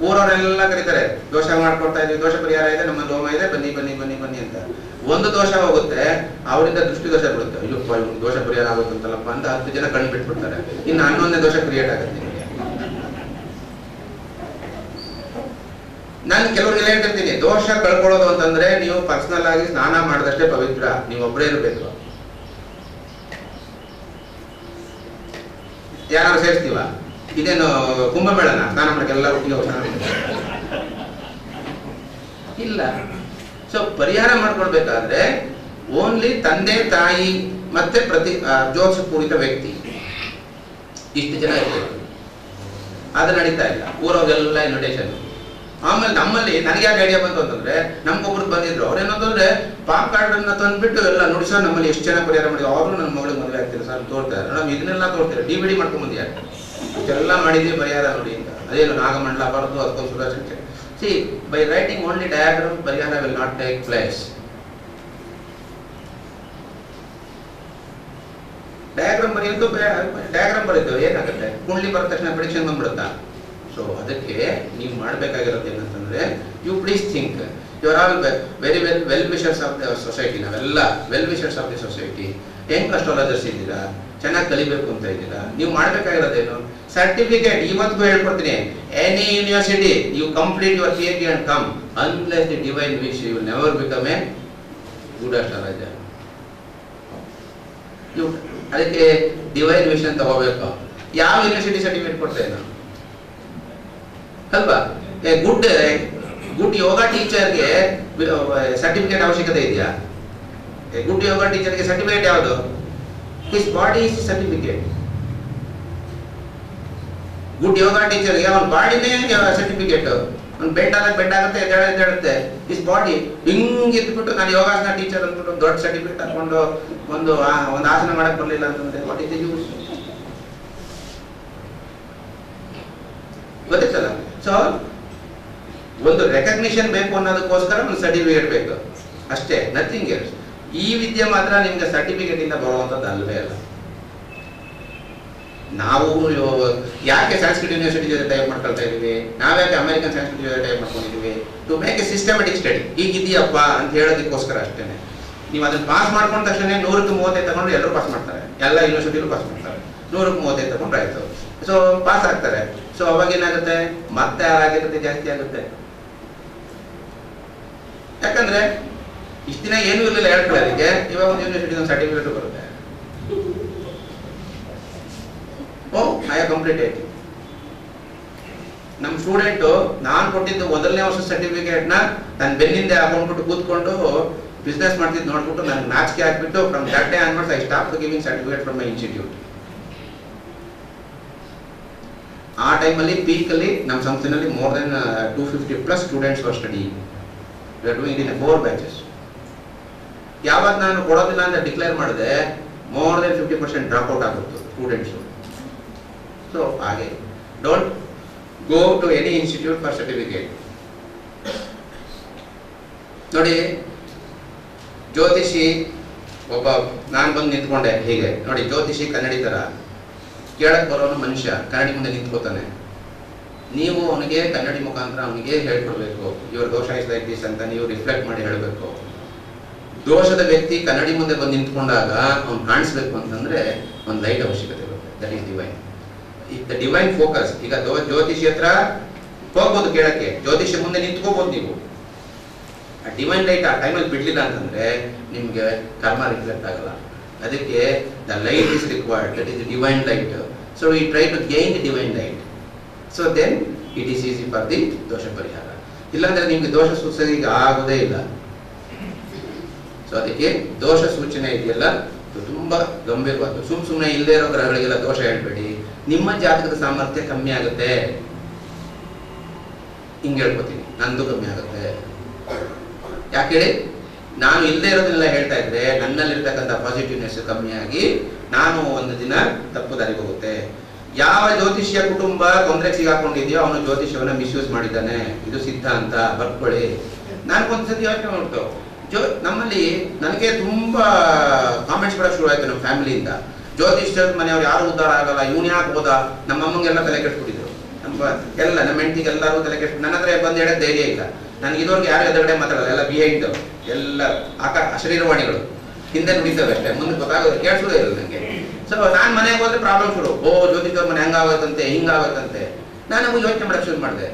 ಊರವರೆಲ್ಲ ಕರೀತಾರೆ, ದೋಷ ಮಾಡ್ಕೊಡ್ತಾ ಇದ್ವಿ, ದೋಷ ಪರಿಹಾರ ಇದೆ, ನಮ್ಮ ಲೋಮ ಇದೆ, ಬನ್ನಿ ಬನ್ನಿ ಬನ್ನಿ ಬನ್ನಿ ಅಂತ. ಒಂದು ದೋಷ ಹೋಗುತ್ತೆ, ಅವರಿಂದ ದೃಷ್ಟಿ ದೋಷ ಬಿಡುತ್ತೆ. ಅಯ್ಯಪ್ಪ ಇವ್ನು ದೋಷ ಪರಿಹಾರ ಆಗುತ್ತಂತಲ್ಲಪ್ಪ ಅಂತ 10 ಜನ ಕಣ್ಣು ಬಿಟ್ಬಿಡ್ತಾರೆ. ಇನ್ನು 11ನೇ ದೋಷ ಕ್ರಿಯೇಟ್ ಆಗುತ್ತೆ ನಿಮಗೆ. ನಾನು ಕೆಲವ್ರಿಗೆಲ್ಲ ಹೇಳ್ತಿರ್ತೀನಿ, ದೋಷ ಕಳ್ಕೊಳ್ಳೋದು ಅಂತಂದ್ರೆ ನೀವು ಪರ್ಸನಲ್ ಆಗಿ ಸ್ನಾನ ಮಾಡಿದಷ್ಟೇ ಪವಿತ್ರ, ನೀವು ಒಬ್ಬರೇ ಇರಬೇಕು. ಯಾರು ಸೇರಿಸ್ತೀವ? ಇದೇನು ಕುಂಭಮೇಳನ ಸ್ನಾನ ಮಾಡಕ್ಕೆ ಎಲ್ಲ ಒಟ್ಟಿಗೆ ಇಲ್ಲ. ಸೊ ಪರಿಹಾರ ಮಾಡ್ಕೊಳ್ಬೇಕಾದ್ರೆ ಓನ್ಲಿ ತಂದೆ ತಾಯಿ ಮತ್ತೆ ಜ್ಯೋತಿಷ ಪೂರಿತ ವ್ಯಕ್ತಿ ಇಷ್ಟು ಜನ ಇರ್ಬೇಕು. ಅದು ನಡೀತಾ ಇಲ್ಲ. ಊರವ್ರಿಗೆಲ್ಲ ಇನ್ವಿಟೇಷನ್. ಆಮೇಲೆ ನಮ್ಮಲ್ಲಿ ನನಗೆ ಯಾಕೆ ಐಡಿಯಾ ಬಂತು ಅಂತಂದ್ರೆ, ನಮ್ಗೊಬ್ರು ಬಂದಿದ್ರು. ಅವ್ರೇನಂತಂದ್ರೆ ಪಾನ್ ಕಾರ್ಡ್ ಅನ್ನ ತಂದ್ಬಿಟ್ಟು ಎಲ್ಲ ನೋಡಿ ಸರ್ ನಮ್ಮಲ್ಲಿ ಎಷ್ಟು ಜನ ಪರಿಹಾರ ಮಾಡಿ, ಅವರು ನನ್ನ ಮಗಳಿಗೆ ಮದುವೆ ಆಗ್ತಿಲ್ಲ ಸರ್ ತೋರ್ತಾರೆ. ನಾವು ಇದನ್ನೆಲ್ಲ ತೋರ್ತೀರ, DVD ಮಾಡ್ಕೊಂಡ್ ಬಂದಿಯ ಇಷ್ಟೆಲ್ಲ ಮಾಡಿದ್ವಿ ಪರಿಹಾರ ನೋಡಿ ಅಂತ. ಅದೇನು ನಾಗಮಂಡಲ ಬರೋದು ಅದಕ್ಕೊಂದು ಸುಧಾರಿಸಿ. See by writing only diagram parihara will not take place. Diagram ಬರೆಯೋದು, ಡಯಾಗ್ರಾಮ್ ಬರೀತು ಏನಾಗುತ್ತೆ, ಕುಂಡ್ಲಿ ಬರದ ತಕ್ಷಣ ಪ್ರಿಡಿಕ್ಷನ್ ಬಂದ್ಬಿಡುತ್ತಾ? ಸೊ ಅದಕ್ಕೆ ನೀವು ಮಾಡಬೇಕಾಗಿರೋದು ಏನಂತಂದ್ರೆ, you please think you are all very well wishers of the society. ನಾವೆಲ್ಲ well wishers of the society. Young astrologers ಇದ್ದೀರಾ, ಚೆನ್ನಾಗಿ ಕಲಿಬೇಕು ಅಂತ ಇದ್ದೀರಾ. ನೀವು ಮಾಡಬೇಕಾಗಿರೋದೇನು, ಸರ್ಟಿಫಿಕೇಟ್. ಇವತ್ತು ಹೇಳ್ಕೊಡ್ತೀನಿ, any university you complete your PhD and come, unless the divine wish you will never become a good astrologer. ಅದಕ್ಕೆ ಡಿವೈನ್ ವಿಷ್ ಅಂತ ಹೋಗ್ಬೇಕು. ಯಾವ ಯೂನಿವರ್ಸಿಟಿ ಸರ್ಟಿಫಿಕೇಟ್ ಕೊಡ್ತೇನೆ ನಾನು ಅಲ್ವಾ? ಗುಡ್ ಯೋಗ ಟೀಚರ್ಗೆ ಸರ್ಟಿಫಿಕೇಟ್ ಅವಶ್ಯಕತೆ ಇದೆಯಾ? ಗುಡ್ ಯೋಗ ಟೀಚರ್ಗೆ ಸರ್ಟಿಫಿಕೇಟ್ ಯಾವುದು? His body is certificate. Good yoga ಟೀಚರ್ಗೆ ಅವನ ಬಾಡಿನೇ ಸರ್ಟಿಫಿಕೇಟ್. ಅವ್ನು ಬೆಡ್ ಆಗುತ್ತೆ, ಎದ್ದೇಳುತ್ತೆ. ಹಿಸ್ ಬಾಡಿ ಹಿಂಗ್ ಇದ್ಬಿಟ್ಟು ನಾನು ಯೋಗಾಸನ ಟೀಚರ್ ಅಂದ್ಬಿಟ್ಟು ದೊಡ್ಡ ಸರ್ಟಿಫಿಕೇಟ್ ಹಾಕೊಂಡು ಒಂದು ಆಸನ ಮಾಡಕ್ ಬರಲಿಲ್ಲ ಅಂತಂದ್ರೆ ವಾಟ್ ಇಸ್ ದ ಯೂಸ್? ಗೊತ್ತಿತ್ತಲ್ಲ. ಸೊ ಒಂದು ರೆಕಗ್ನಿಷನ್ ಬೇಕು ಅನ್ನೋದಕ್ಕೋಸ್ಕರ ಒಂದು ಸರ್ಟಿಫಿಕೇಟ್ ಬೇಕು ಅಷ್ಟೇ, ನಥಿಂಗ್ ಎಲ್ಸ್. ಈ ವಿದ್ಯೆ ಮಾತ್ರ ನಿಮ್ಗೆ ಸರ್ಟಿಫಿಕೇಟ್ ಇಂದ ಬರುವಂತದ್ದು ಅಲ್ವೇ ಅಲ್ಲ. ನಾವು ಯಾಕೆ ಸಂಸ್ಕೃತ ಯೂನಿವರ್ಸಿಟಿ ಜೊತೆ ಟೈಪ್ ಮಾಡ್ಕೊಳ್ತಾ ಇದೀವಿ, ನಾವ್ಯಾಕೆ ಅಮೆರಿಕನ್ ಸಂಸ್ಕೃತಿ ಜೊತೆ ಟೈಪ್ ಮಾಡ್ಕೊಂಡಿದೀವಿ? To make a systematic study. ಈಗಿದೆಯಪ್ಪ ಅಂತ ಹೇಳೋದಕ್ಕೋಸ್ಕರ ಅಷ್ಟೇನೆ. ನೀವು ಅದನ್ನ ಪಾಸ್ ಮಾಡ್ಕೊಂಡ ತಕ್ಷಣ 100ಕ್ಕೆ 35 ತಗೊಂಡು ಎಲ್ಲರೂ ಪಾಸ್ ಮಾಡ್ತಾರೆ, ಎಲ್ಲ ಯೂನಿವರ್ಸಿಟಿಲೂ ಪಾಸ್ ಮಾಡ್ತಾರೆ. 100ಕ್ಕೆ 35 ತಗೊಂಡ್ರೆ ಆಯ್ತು. ಸೊ ಪಾಸ್ ಆಗ್ತಾರೆ. ಸೊ ಅವಾಗ ಏನಾಗುತ್ತೆ, ಮತ್ತೆ ಆಗಿರುತ್ತೆ ಜಾಸ್ತಿ ಆಗುತ್ತೆ. ಯಾಕಂದ್ರೆ ಇಷ್ಟು ದಿನ ಏನೂ ಇರಲಿಲ್ಲ ಹೇಳ್ಕೊಳ್ಳೋದಕ್ಕೆ, ಇವಾಗ ಒಂದು ಯೂನಿವರ್ಸಿಟಿ ಒಂದು ಸರ್ಟಿಫಿಕೇಟ್ ಬರುತ್ತೆ. ಓ ಐ ಹ್ಯಾವ್ ಕಂಪ್ಲೀಟೆಡ್. ನಮ್ಮ ಸ್ಟೂಡೆಂಟು ನಾನು ಕೊಟ್ಟಿದ್ದು ಮೊದಲನೇ ವರ್ಷದ ಸರ್ಟಿಫಿಕೇಟ್ನ ನನ್ನ ಬೆನ್ನಿಂದ ಹಾಕೊಂಡ್ಬಿಟ್ಟು ಕೂತ್ಕೊಂಡು ಬಿಸ್ನೆಸ್ ಮಾಡ್ತಿದ್ದು ನೋಡ್ಬಿಟ್ಟು ನನಗೆ ನಾಚಿಕೆ ಹಾಕ್ಬಿಟ್ಟು from that day onwards I stop giving certificate from my institute. ಆ ಟೈಮಲ್ಲಿ ಪೀಕಲ್ಲಿ ನಮ್ಮ ಸಂಸ್ಥೆನಲ್ಲಿ more than 250+ students were study. We are doing in 4 batches. ಯಾವಾಗ ನಾನು ಕೊಡೋದಿಲ್ಲ ಅಂತ ಡಿಕ್ಲೇರ್ ಮಾಡಿದೆ, ಮೋರ್ ದೆನ್ 50% ಡ್ರಾಪ್ ಔಟ್ ಆಗುತ್ತೆ ಸ್ಟೂಡೆಂಟ್ಸು. ಸೊ ಹಾಗೆ don't go to any institute for certificate. ನೋಡಿ, ಜ್ಯೋತಿಷಿ ಒಬ್ಬ, ನಾನು ಬಂದು ನಿಂತ್ಕೊಂಡೆ ಹೀಗೆ ನೋಡಿ, ಜ್ಯೋತಿಷಿ ಕನ್ನಡಿ ಥರ ಕೇಳಕ್ಕೆ ಬರೋನು ಮನುಷ್ಯ ಕನ್ನಡಿ ಮುಂದೆ ನಿಂತ್ಕೋತಾನೆ. ನೀವು ಅವನಿಗೆ ಕನ್ನಡಿ ಮುಖಾಂತರ ಅವನಿಗೆ ಹೇಳ್ಕೊಡ್ಬೇಕು, ಇವ್ರ ದೋಷ ಇಸ್ ಲೈಕ್ ದಿಸ್ ಅಂತ ನೀವು ರಿಫ್ಲೆಕ್ಟ್ ಮಾಡಿ ಹೇಳಬೇಕು. ದೋಷದ ವ್ಯಕ್ತಿ ಕನ್ನಡಿ ಮುಂದೆ ಬಂದು ನಿಂತ್ಕೊಂಡಾಗ ಅವ್ನು ಕಾಣಿಸ್ಬೇಕು ಅಂತಂದ್ರೆ ಒಂದು ಲೈಟ್ ಅವಶ್ಯಕತೆ ಇರುತ್ತೆ. That is divine. The divine focus. ಈಗ ಜ್ಯೋತಿಷಿ ಹತ್ರ ಹೋಗ್ಬೋದು ಕೇಳಕ್ಕೆ, ಜ್ಯೋತಿಷಿ ಮುಂದೆ ನಿಂತ್ಕೋಬಹುದು ನೀವು. ಆ ಡಿವೈನ್ ಲೈಟ್ ಆ ಟೈಮಲ್ಲಿ ಬಿಡ್ಲಿಲ್ಲ ಅಂತಂದ್ರೆ ನಿಮ್ಗೆ ಕರ್ಮ ರಿಫ್ಲೆಕ್ಟ್ ಆಗಲ್ಲ. ಅದಕ್ಕೆ the light is required, that is the divine light. So we try to gain the divine light. So then it is easy for the dosha parihara. ಇಲ್ಲಾಂದ್ರೆ ನಿಮ್ಗೆ ದೋಷ ಸೂಚನೆಗೆ ಆಗೋದೇ ಇಲ್ಲ. ಸೊ ಅದಕ್ಕೆ ದೋಷ ಸೂಚನೆ ಇದೆಯಲ್ಲ ತುಂಬಾ ಗಂಭೀರವಾದ. ಸುಮ್ಮನೆ ಇಲ್ಲದೆ ಇರೋ ಗ್ರಹಗಳಿಗೆಲ್ಲ ದೋಷ ಹೇಳ್ಬೇಡಿ. ನಿಮ್ಮ ಜಾತಕದ ಸಾಮರ್ಥ್ಯ ಕಮ್ಮಿ ಆಗುತ್ತೆ, ಹಿಂಗೆ ಹೇಳ್ಕೊತೀನಿ, ನಂದು ಕಮ್ಮಿ ಆಗುತ್ತೆ. ಯಾಕೆ ಹೇಳಿ, ನಾನು ಇಲ್ಲದೆ ಇರೋದನ್ನೆಲ್ಲ ಹೇಳ್ತಾ ಇದ್ರೆ ನನ್ನಲ್ಲಿರ್ತಕ್ಕಂಥ ಪಾಸಿಟಿವ್ನೆಸ್ ಕಮ್ಮಿಯಾಗಿ ನಾನು ಒಂದು ದಿನ ತಪ್ಪು ದಾರಿಗೆ ಹೋಗುತ್ತೆ. ಯಾವ ಜ್ಯೋತಿಷ್ಯ ಕುಟುಂಬ ತೊಂದರೆಗೆ ಸಿಗಾಕೊಂಡಿದೆಯೋ ಅವನು ಜ್ಯೋತಿಷ್ಯವನ್ನ ಮಿಸ್ಯೂಸ್ ಮಾಡಿದ್ದಾನೆ. ಇದು ಸಿದ್ಧ ಅಂತ ಬರ್ಕೊಳ್ಳಿ. ನನಗೊಂದ್ಸತಿ ಯೋಚನೆ ಮಾಡ್ತು, ನಮ್ಮಲ್ಲಿ ನನಗೆ ತುಂಬಾ ಕಾಮೆಂಟ್ಸ್ ಬರೋಕ್ಕೆ ಶುರು ಆಯ್ತು ನಮ್ಮ ಫ್ಯಾಮಿಲಿಯಿಂದ. ಜ್ಯೋತಿಷ್ಯದ ಮನೆಯವ್ರು ಯಾರು ಉದ್ಧಾರ ಆಗಲ್ಲ, ಇವನು ಯಾಕೆ ಹೋದ. ನಮ್ಮ ಅಮ್ಮಂಗೆಲ್ಲ ತಲೆ ಕೆಟ್ಬಿಟ್ಟಿದ್ರು, ನಮ್ಮ ಹೆಂಡತಿಗೆಲ್ಲರೂ ತಲೆ ಕೆಟ್ಟು. ನನ್ನ ಹತ್ರ ಬಂದು ಹೇಳೋದು ಧೈರ್ಯ ಇಲ್ಲ. ನನಗೆ ಇದುವರೆಗೆ ಯಾರು ಎದುರುಗಡೆ ಮಾತಾಡಲ್ಲ, ಎಲ್ಲ ಬಿಹೈಂಡ್, ಎಲ್ಲ ಅಶರೀರವಾಣಿಗಳು ಹಿಂದೆ ನುಡಿತವೆ ಅಷ್ಟೇ, ಮುಂದೆ ಗೊತ್ತಾಗೋದು ಕೇಳಿಸೋದೇ ಇಲ್ಲ ನನಗೆ. ಸೊ ನಾನು ಮನೆಗೆ ಹೋದ್ರೆ ಪ್ರಾಬ್ಲಮ್ ಶುರು. ಓ ಜ್ಯೋತಿಷ್ಯವ್ರ ಮನೆ ಹಂಗಾಗತ್ತಂತೆ ಹಿಂಗಾಗತ್ತಂತೆ. ನಾನು ಯೋಚನೆ ಮಾಡಕ್ಕೆ ಶುರು ಮಾಡಿದೆ.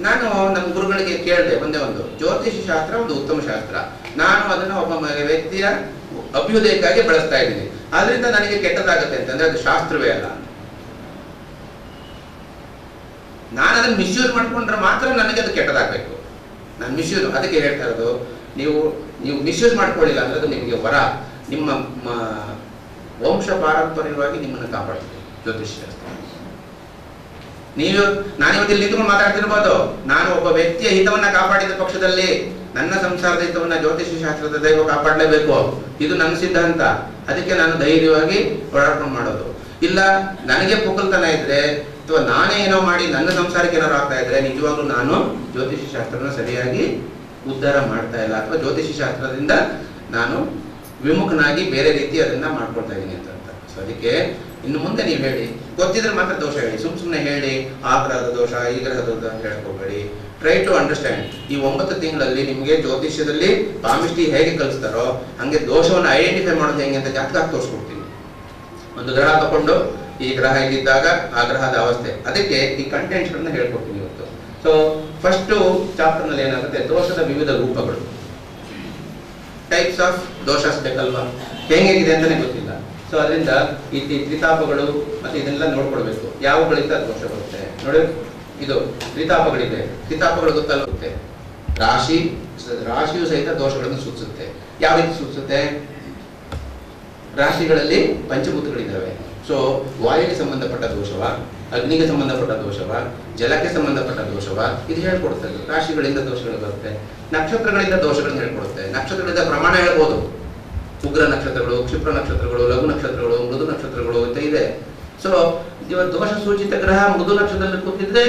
ನಾನು ನಮ್ಮ ಗುರುಗಳಿಗೆ ಕೇಳಿದೆ ಒಂದೇ ಒಂದು, ಜ್ಯೋತಿಷ ಶಾಸ್ತ್ರ ಒಂದು ಉತ್ತಮ ಶಾಸ್ತ್ರ, ನಾನು ಅದನ್ನು ಒಬ್ಬ ವ್ಯಕ್ತಿಯ ಅಭ್ಯುದಯಕ್ಕಾಗಿ ಬಳಸ್ತಾ ಇದ್ದೀನಿ, ಆದ್ರಿಂದ ನನಗೆ ಕೆಟ್ಟದಾಗತ್ತೆ ಅಂತಂದ್ರೆ ಅದು ಶಾಸ್ತ್ರವೇ ಅಲ್ಲ. ನಾನು ಅದನ್ನು ಮಿಸ್ಯೂಸ್ ಮಾಡ್ಕೊಂಡ್ರೆ ಮಾತ್ರ ನನಗೆ ಅದು ಕೆಟ್ಟದಾಗಬೇಕು. ನಾನು ಮಿಸ್ಯೂಸ್ ಅದಕ್ಕೆ ಹೇಳ್ತಾ ಇರೋದು, ನೀವು ಮಿಸ್ಯೂಸ್ ಮಾಡ್ಕೊಳ್ಳಿಲ್ಲ ಅಂದ್ರೆ ಅದು ನಿಮಗೆ ವರ, ನಿಮ್ಮ ವಂಶ ಪಾರಂಪರ್ಯವಾಗಿ ನಿಮ್ಮನ್ನು ಕಾಪಾಡ್ತೀವಿ ಜ್ಯೋತಿಷ ಶಾಸ್ತ್ರ. ನಾನಿವತ್ತು ಇಲ್ಲಿ ನಿಂತ್ಕೊಂಡು ಮಾತಾಡ್ತಿರ್ಬೋದು, ನಾನು ಒಬ್ಬ ವ್ಯಕ್ತಿಯ ಹಿತವನ್ನ ಕಾಪಾಡಿದ ಪಕ್ಷದಲ್ಲಿ ನನ್ನ ಸಂಸಾರದ ಹಿತವನ್ನ ಜ್ಯೋತಿಷ ಶಾಸ್ತ್ರದ ದೈವ ಕಾಪಾಡಲೇಬೇಕು. ಇದು ನನ್ನ ಸಿದ್ಧಾಂತ. ಅದಕ್ಕೆ ನಾನು ಧೈರ್ಯವಾಗಿ ಓಡಾಡ್ಕೊಂಡು ಮಾಡೋದು. ಇಲ್ಲ ನನಗೆ ಪುಕ್ಕಲ್ತನ ಇದ್ರೆ ಅಥವಾ ನಾನೇ ಏನೋ ಮಾಡಿ ನನ್ನ ಸಂಸಾರಕ್ಕೆ ಏನಾದ್ರು ಆಗ್ತಾ ಇದ್ರೆ ನಿಜವಾಗ್ಲೂ ನಾನು ಜ್ಯೋತಿಷ ಶಾಸ್ತ್ರನ ಸರಿಯಾಗಿ ಉದ್ಧಾರ ಮಾಡ್ತಾ ಇಲ್ಲ, ಅಥವಾ ಜ್ಯೋತಿಷ ಶಾಸ್ತ್ರದಿಂದ ನಾನು ವಿಮುಖನಾಗಿ ಬೇರೆ ರೀತಿ ಅದನ್ನ ಮಾಡ್ಕೊಳ್ತಾ ಇದ್ದೀನಿ ಅಂತ. ಸೊ ಅದಕ್ಕೆ ಇನ್ನು ಮುಂದೆ ನೀವು ಹೇಳಿ, ಗೊತ್ತಿದ್ರೆ ಮಾತ್ರ ದೋಷ ಹೇಳಿ. ಸುಮ್ಮನೆ ಹೇಳಿ ಆ ಗ್ರಹದ ದೋಷ ಈ ಗ್ರಹದ ದೋಷ ಹೇಳ್ಕೋಬೇಡಿ. Try to understand. ಈ 9 ತಿಂಗಳಲ್ಲಿ ನಿಮಗೆ ಜ್ಯೋತಿಷ್ಯದಲ್ಲಿ ಪಾಮಿಸ್ಟ್ರಿ ಹೇಗೆ ಕಲಿಸ್ತಾರೋ ಹಂಗೆ ದೋಷವನ್ನು ಐಡೆಂಟಿಫೈ ಮಾಡೋದು ಹೆಂಗೆ ಅಂತ ಜಾತಕ ತೋರಿಸ್ಕೊಡ್ತೀನಿ. ಒಂದು ಗ್ರಹ ತಗೊಂಡು ಈ ಗ್ರಹ ಇದ್ದಿದ್ದಾಗ ಆ ಗ್ರಹದ ಅವಸ್ಥೆ, ಅದಕ್ಕೆ ಈ ಕಂಟೆಂಟ್ಸ್ ಗಳನ್ನ ಹೇಳ್ಕೊಡ್ತೀನಿ ಇವತ್ತು. ಸೊ ಫಸ್ಟ್ ಚಾಪ್ಟರ್ ನಲ್ಲಿ ಏನಾಗುತ್ತೆ, ದೋಷದ ವಿವಿಧ ರೂಪಗಳು, ಟೈಪ್ಸ್ ಆಫ್ ದೋಷಸ್ ಬೇಕಲ್ವಾ, ಹೇಗಿದೆ ಅಂತಾನೆ ಗೊತ್ತಿಲ್ಲ. ಸೊ ಅದರಿಂದ ಈ ತ್ರಿತಾಪಗಳು ಮತ್ತೆ ಇದನ್ನೆಲ್ಲ ನೋಡ್ಕೊಳ್ಬೇಕು, ಯಾವುಗಳಿಂದ ದೋಷ ಬರುತ್ತೆ ನೋಡಿ. ಇದು ತ್ರಿತಾಪಗಳಿದೆ, ತ್ರಿತಾಪಗಳು ಗೊತ್ತಲ್ಗುತ್ತೆ. ರಾಶಿಯು ಸಹಿತ ದೋಷಗಳನ್ನು ಸೂಚಿಸುತ್ತೆ. ಯಾವ ರೀತಿ ಸೂಚಿಸುತ್ತೆ? ರಾಶಿಗಳಲ್ಲಿ ಪಂಚಭೂತಗಳಿದ್ದಾವೆ. ಸೊ ವಾಯುವಿಗೆ ಸಂಬಂಧಪಟ್ಟ ದೋಷವ, ಅಗ್ನಿಗೆ ಸಂಬಂಧಪಟ್ಟ ದೋಷವ, ಜಲಕ್ಕೆ ಸಂಬಂಧಪಟ್ಟ ದೋಷವ, ಇದು ಹೇಳ್ಕೊಡುತ್ತೆ. ರಾಶಿಗಳಿಂದ ದೋಷಗಳು ಬರುತ್ತೆ. ನಕ್ಷತ್ರಗಳಿಂದ ದೋಷಗಳನ್ನು ಹೇಳ್ಕೊಡುತ್ತೆ. ನಕ್ಷತ್ರಗಳಿಂದ ಪ್ರಮಾಣ ಹೇಳ್ಬೋದು. ಉಗ್ರ ನಕ್ಷತ್ರಗಳು, ಕ್ಷಿಪ್ರ ನಕ್ಷತ್ರಗಳು, ಲಘು ನಕ್ಷತ್ರಗಳು, ಮೃದು ನಕ್ಷತ್ರಗಳು ಅಂತ ಇದೆ. ಸೊ ಇವತ್ತು ದೋಷ ಸೂಚಿತ ಗ್ರಹ ಮೃದು ನಕ್ಷತ್ರದಲ್ಲಿ ಕೂತಿದ್ರೆ